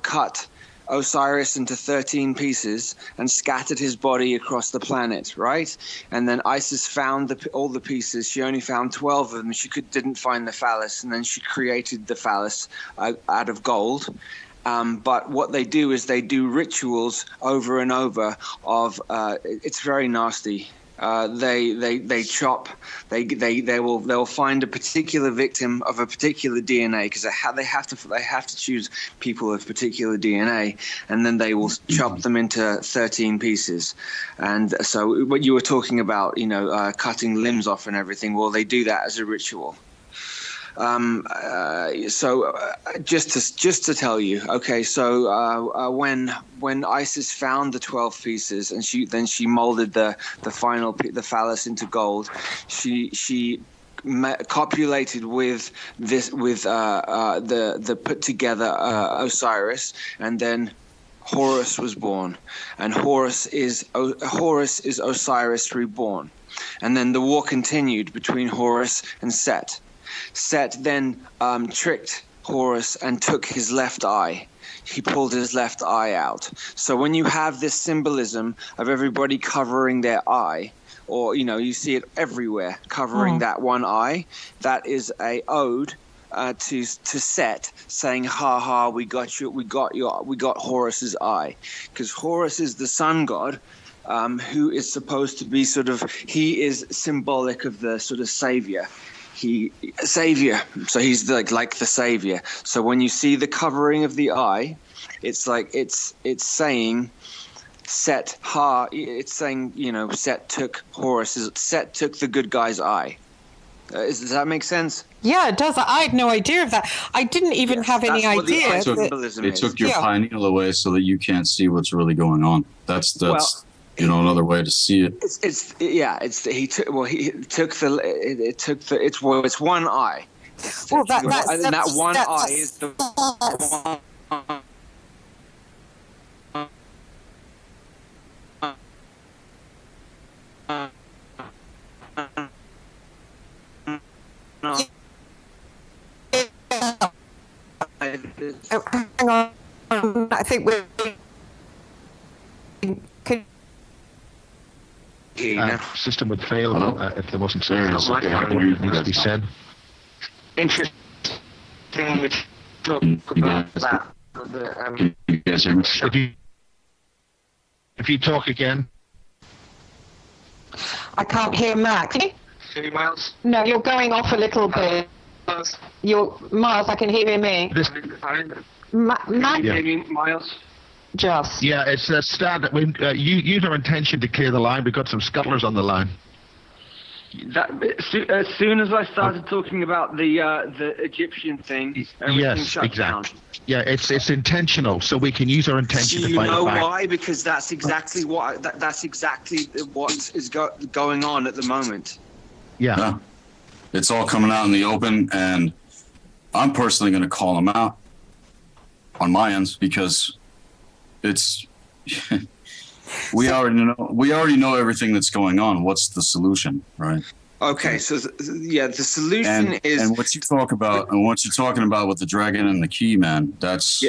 cut Osiris into 13 pieces and scattered his body across the planet, right? And then Isis found all the pieces. She only found 12 of them. She didn't find the phallus, and then she created the phallus out of gold. But what they do is they do rituals over and over of it's very nasty. They chop. They'll find a particular victim of a particular DNA, because they have to choose people of particular DNA, and then they will chop them into 13 pieces. And so what you were talking about, cutting limbs off and everything, well, they do that as a ritual. Just to tell you, okay, so when Isis found the 12 pieces and she molded the phallus into gold, she copulated with the put together Osiris, and then Horus was born, and Horus is Osiris reborn, and then the war continued between Horus and Set. Set then tricked Horus and took his left eye. He pulled his left eye out. So when you have this symbolism of everybody covering their eye, or you see it everywhere, covering that one eye, that is a ode to Set, saying, "Ha ha, we got Horus's eye," because Horus is the sun god, who is supposed to be he is symbolic of the sort of savior. So he's like the savior. So when you see the covering of the eye, it's like it's saying Set it's saying, Set took the good guy's eye. Does that make sense? Yeah, it does. I had no idea of that. I didn't even have any idea. It took your pineal away so that you can't see what's really going on. That's another way to see it. It's one eye. Well, that one eye is the one. Hang on. I think we're. System would fail if there wasn't something needs to be said. Interesting. If you talk again. I can't hear Max. Miles? No, you're going off a little bit. Miles, I can hear me. Max? Miles? Just. Yeah, it's a standard. Use our intention to clear the line. We've got some scuttlers on the line. As soon as I started talking about the Egyptian thing, everything shut down. Yeah, it's intentional, so we can use our intention to fight it back. Do you know why? Because that's exactly what is going on at the moment. Yeah. It's all coming out in the open, and I'm personally going to call them out on my ends because it's we already know everything that's going on. What's the solution, right? Okay, so the solution is and what you talk about and what you're talking about with the dragon and the key, man. That's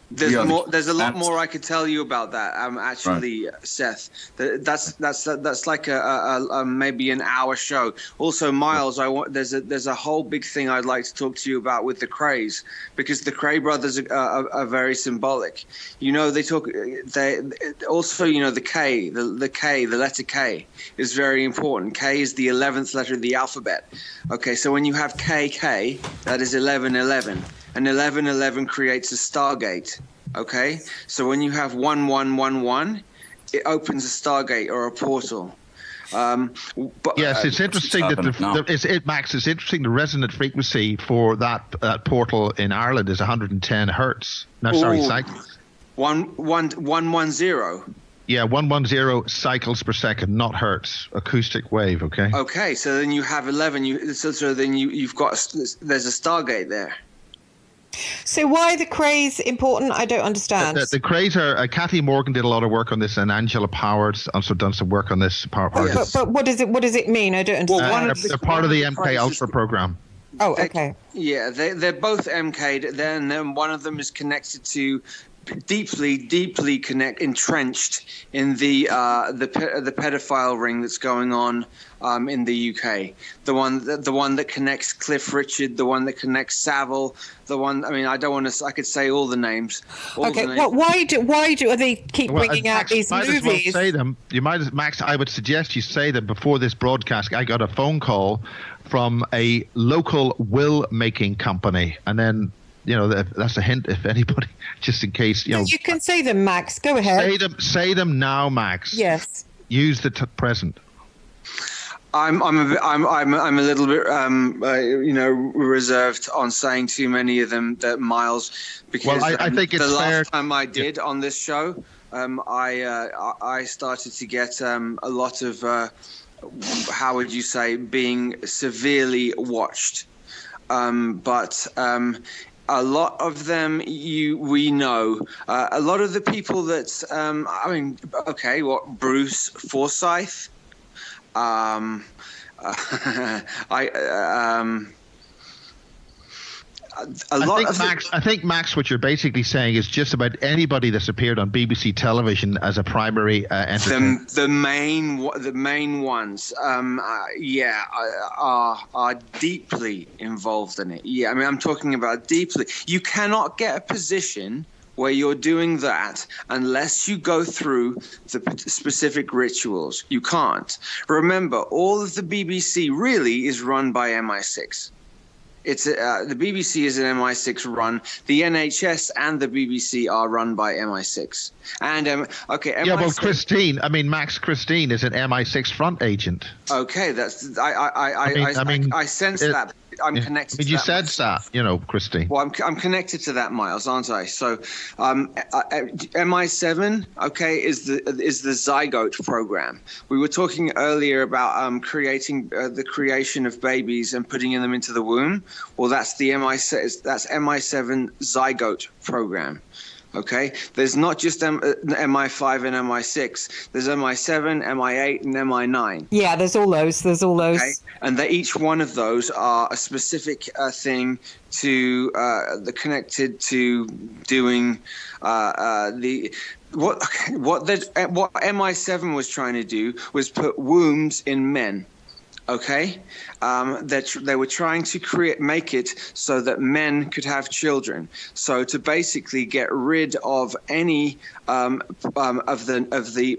There's a lot more I could tell you about that. Actually, right. Seth, that's like a maybe an hour show. Also, Miles, there's a whole big thing I'd like to talk to you about with the Krays, because the Kray brothers are very symbolic. They also the K, the letter K is very important. K is the 11th letter of the alphabet. Okay, so when you have KK, that is 1111. And 1111 creates a Stargate, okay? So when you have 1111, it opens a Stargate or a portal. Yes, it's interesting Max, it's interesting the resonant frequency for that portal in Ireland is 110 hertz. No, sorry, cycles. 110. Yeah, 110 cycles per second, not hertz. Acoustic wave, okay? Okay, so then you have 11. So then you've got there's a Stargate there. So why the Krays important? I don't understand. The Krays are Kathy Morgan did a lot of work on this, and Angela Powers also done some work on this. But what does it mean? I don't understand. They're part of the MK Ultra program. Oh, okay. They're both MK'd. Then one of them is connected to deeply entrenched in the pedophile ring that's going on in the UK. The one that connects Cliff Richard, the one that connects Savile, the one. I mean, I don't want to. I could say all the names. Okay. Why do they keep bringing out these movies? Well say them. You might, Max. I would suggest you say them before this broadcast. I got a phone call from a local will making company, and then. That's a hint. If anybody, just in case, You can say them, Max. Go ahead. Say them now, Max. Yes. Use the present. I'm a little bit reserved on saying too many of them, that Miles, because I think it's the fair. Last time I did on this show, I started to get a lot of how would you say, being severely watched, but. A lot of them we know. A lot of the people that Bruce Forsyth. I think Max, what you're basically saying is just about anybody that's appeared on BBC television as a primary entertainment. The main ones, are deeply involved in it. Yeah, I mean, I'm talking about deeply. You cannot get a position where you're doing that unless you go through the specific rituals. You can't. Remember, all of the BBC really is run by MI6. It's the BBC is an MI6 run. The NHS and the BBC are run by MI6. And MI6, yeah, well, Max Christine is an MI6 front agent. Okay, that's I sense that. I'm connected. You said that, Christine. Well, I'm connected to that, Miles, aren't I? So, MI7, is the zygote program. We were talking earlier about creating the creation of babies and putting them into the womb. Well, that's the MI7 zygote program. Okay, there's not just MI5 and MI6. There's MI7, MI8, and MI9. Yeah, there's all those. Okay? And each one of those are a specific thing to connected to doing what MI7 was trying to do was put wombs in men. Okay, they were trying to make it so that men could have children. So to basically get rid of any of the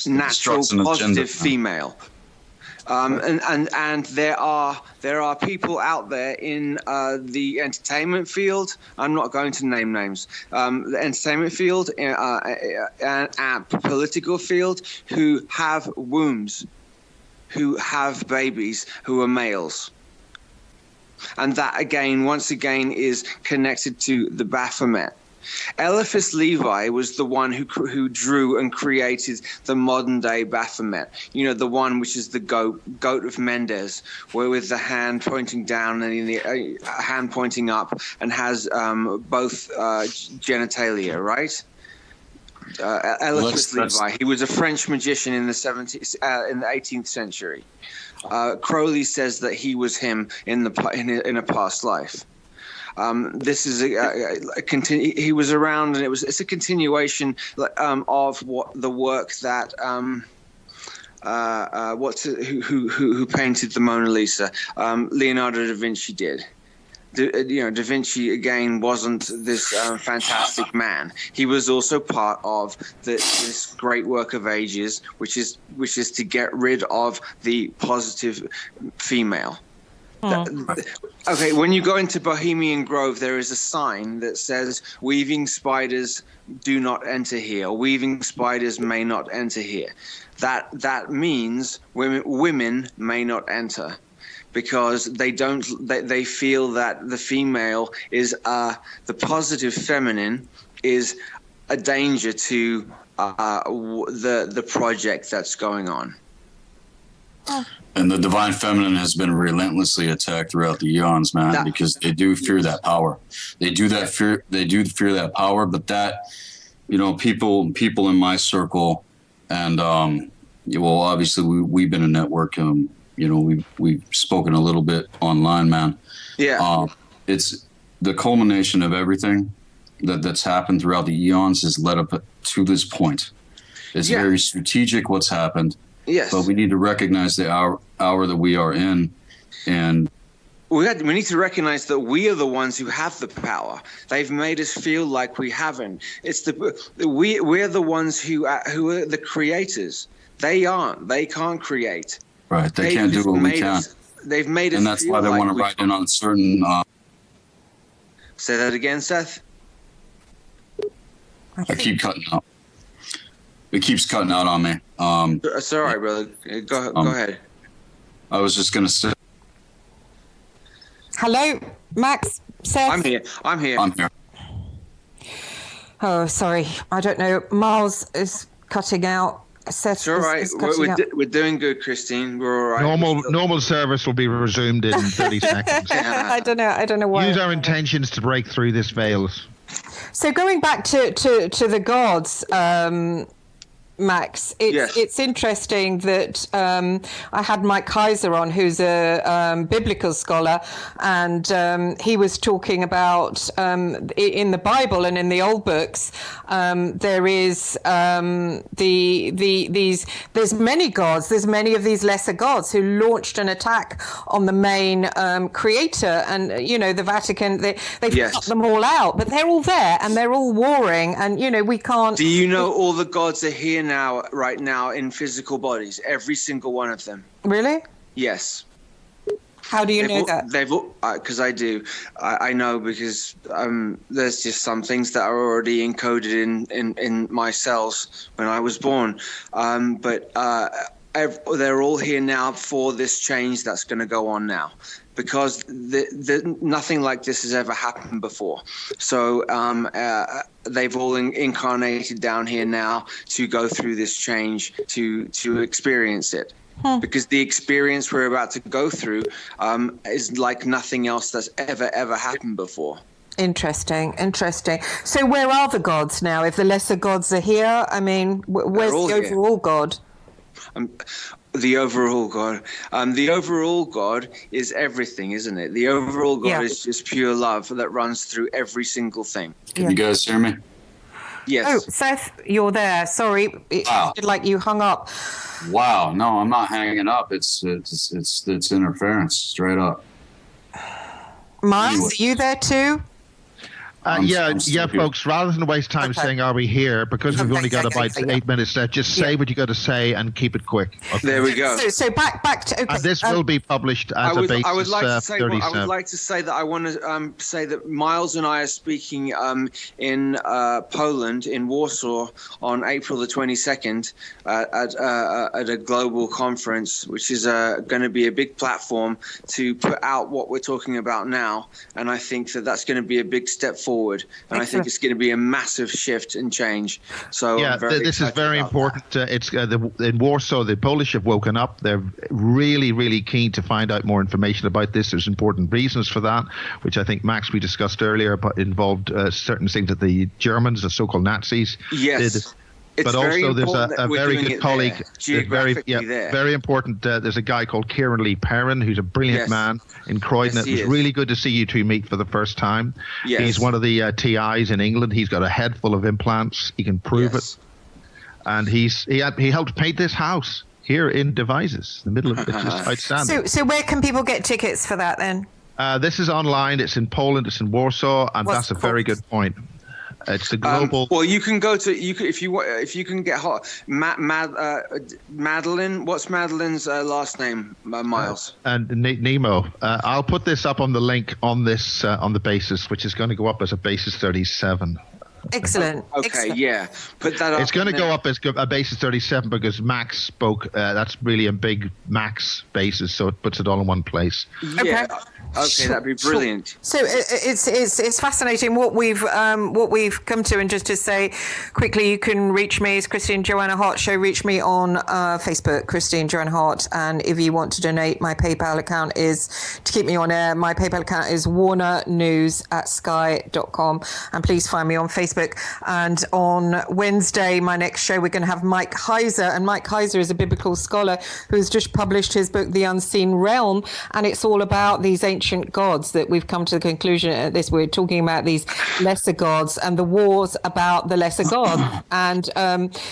natural positive female. And there are people out there in the entertainment field. I'm not going to name names. The entertainment field and political field who have wombs, who have babies who are males. And that, once again, is connected to the Baphomet. Eliphas Levi was the one who drew and created the modern-day Baphomet. The one which is the goat of Mendes, where with the hand pointing down and the hand pointing up, and has both genitalia, right? Eliphas Levi. He was a French magician in the 18th century. Crowley says that he was him in a past life. This is he was around, and it's a continuation of the work that who painted the Mona Lisa, Leonardo da Vinci did. Da Vinci again wasn't this fantastic man. He was also part of this great work of ages, which is to get rid of the positive female. Okay, when you go into Bohemian Grove, there is a sign that says "Weaving spiders do not enter here. Weaving spiders may not enter here." That means women may not enter, because they feel that the female is the positive feminine is a danger to the project that's going on. And the divine feminine has been relentlessly attacked throughout the eons, man, because they do fear that power. They do fear that power, but that, people in my circle, and obviously we've been a network. We've spoken a little bit online, man. Yeah. It's the culmination of everything that's happened throughout the eons has led up to this point. It's very strategic what's happened. Yes. But we need to recognize the hour that we are in, and we need to recognize that we are the ones who have the power. They've made us feel like we haven't. It's we're the ones who are the creators. They aren't. They can't create. Right. They can't do what we can. They've made us, and that's why they want to write in on certain. Say that again, Seth. I keep cutting out. It keeps cutting out on me. It's all right, brother. Go ahead. I was just going to say. Hello, Max, Seth? I'm here. Oh, sorry. I don't know. Miles is cutting out. Seth it's all right. is cutting out. We're doing good, Christine. We're all right. Normal service will be resumed in 30 seconds. I don't know why. Use our intentions to break through this veil. So going back to the gods, Max, Yes. it's interesting that I had Mike Heiser on, who's a biblical scholar, and he was talking about in the Bible and in the old books, there is there's many gods, there's many of these lesser gods who launched an attack on the main creator, and the Vatican, they've cut them all out, but they're all there and they're all warring, and we can't. Do you know all the gods are here right now in physical bodies? Every single one of them. Really? Yes. How do you know that? They've because I do. I know because there's just some things that are already encoded in my cells when I was born. But they're all here now for this change that's going to go on now, because nothing like this has ever happened before. So they've all incarnated down here now to go through this change, to experience it. Because the experience we're about to go through is like nothing else that's ever happened before. Interesting. So where are the gods now? If the lesser gods are here, I mean, where's the overall god? The overall God. The overall God is everything, isn't it? The overall God is just pure love that runs through every single thing. Can you guys hear me? Yes. Oh, Seth, you're there. Sorry, it sounded like you hung up. Wow. No, I'm not hanging up. It's interference, straight up. Miles, are you there too? Folks, rather than waste time saying, are we here, because we've only got about 8 minutes left, just say what you got to say and keep it quick. Okay? There we go. So back to... Okay. And this will be published as a basis 37. I would like to say that I want to say that Miles and I are speaking in Poland, in Warsaw, on April the 22nd at a global conference, which is going to be a big platform to put out what we're talking about now. And I think that that's going to be a big step forward. And I think it's going to be a massive shift and change. So this is very important. It's in Warsaw, the Polish have woken up. They're really, really keen to find out more information about this. There's important reasons for that, which I think, Max, we discussed earlier, but involved certain things that the Germans, the so-called Nazis, did. It's but also there's a very good colleague, very important. There's a guy called Kieran Lee Perrin, who's a brilliant man in Croydon. It was really good to see you two meet for the first time. Yes. He's one of the TIs in England. He's got a head full of implants. He can prove it. And he helped paint this house here in Devizes, the middle of it. It's just outstanding. So where can people get tickets for that then? This is online. It's in Poland. It's in Warsaw, and that's a very good point. It's the global. Well, you can go to if you can get Madeline. What's Madeline's last name, Miles? And Nemo. I'll put this up on the link on this on the basis, which is going to go up as a basis 37. Excellent. Okay, Excellent. Yeah. Put that up. It's going to go up as a basis 37 because Max spoke. That's really a big Max basis, so it puts it all in one place. Yeah. Okay, that'd be brilliant. So it's fascinating what we've come to, and just to say quickly, you can reach me as Christine Joanna Hart Show. Reach me on Facebook, Christine Joanna Hart, and if you want to donate, my PayPal account is to keep me on air. My PayPal account is warnernews@sky.com, and please find me on Facebook. And on Wednesday, my next show, we're going to have Mike Heiser, and Mike Heiser is a biblical scholar who's just published his book, The Unseen Realm, and it's all about these ancient gods that we've come to the conclusion at this. We're talking about these lesser gods and the wars about the lesser gods. And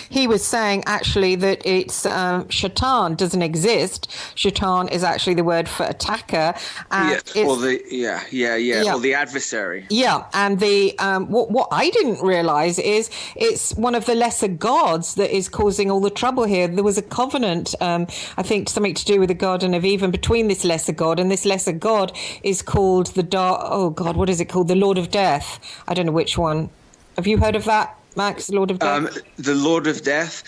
he was saying actually that it's Shaitan doesn't exist. Shaitan is actually the word for attacker. And or the adversary. Yeah, and the what I didn't realize is it's one of the lesser gods that is causing all the trouble here. There was a covenant, I think something to do with the Garden of Eden, between this lesser god, and this lesser god is called the what is it called? The Lord of Death. I don't know which one. Have you heard of that, Max? Lord of Death? The Lord of Death.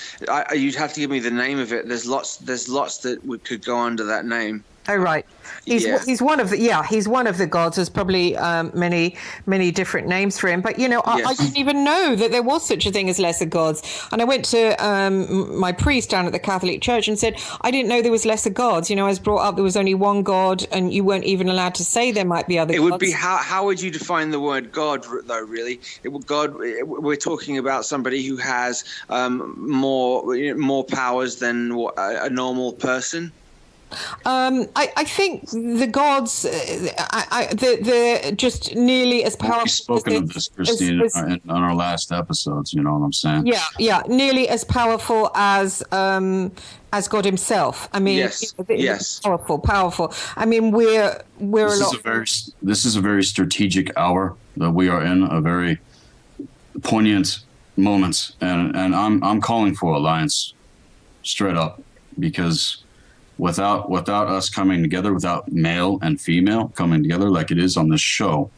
You'd have to give me the name of it. There's lots that could go under that name. Oh, right. He's one of the gods. There's probably many different names for him. But, I didn't even know that there was such a thing as lesser gods. And I went to my priest down at the Catholic Church and said, I didn't know there was lesser gods. I was brought up there was only one God, and you weren't even allowed to say there might be other gods. It would be, how would you define the word God, though, really? We're talking about somebody who has more powers than a normal person. I think the gods, they're just nearly as powerful. We've spoken of this, Christine, on our last episodes. You know what I'm saying? Yeah, nearly as powerful as God himself. I mean, yes, powerful. I mean, we're this a lot. This is a very strategic hour that we are in, a very poignant moment, and I'm calling for alliance, straight up, because without us coming together, without male and female coming together like it is on this show,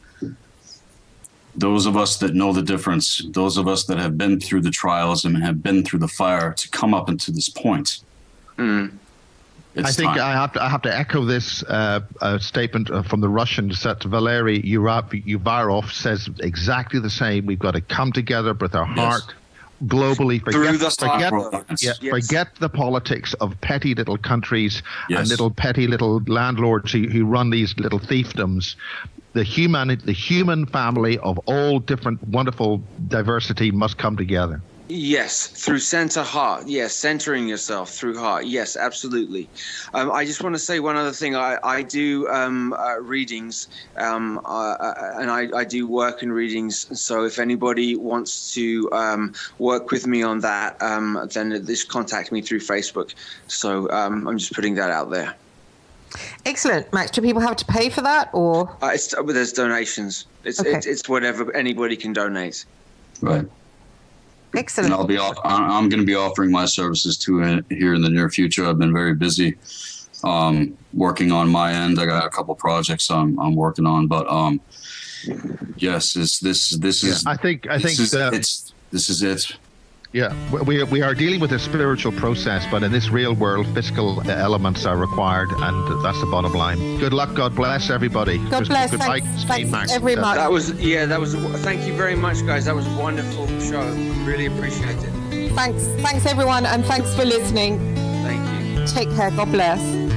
those of us that know the difference, those of us that have been through the trials and have been through the fire to come up into this point. I think time. I have to echo this statement from the Russians that Valery Uvarov says exactly the same. We've got to come together with our heart. Globally, forget the politics of petty little countries and petty little landlords who run these little fiefdoms. The human family of all different wonderful diversity must come together. Yes, through center heart. Yes, centering yourself through heart. Yes, absolutely. I just want to say one other thing. I do readings, and I do work in readings. So if anybody wants to work with me on that, then just contact me through Facebook. So I'm just putting that out there. Excellent, Max. Do people have to pay for that, or there's donations? It's whatever anybody can donate. Right. Excellent. And I'm going to be offering my services too here in the near future. I've been very busy working on my end. I got a couple projects I'm working on, but yes, this is. I think this is it. Yeah, we are dealing with a spiritual process, but in this real world, physical elements are required, and that's the bottom line. Good luck. God bless everybody. God bless. Thanks very much. That was. Thank you very much, guys. That was a wonderful show. Really appreciate it. Thanks everyone, and thanks for listening. Thank you. Take care. God bless.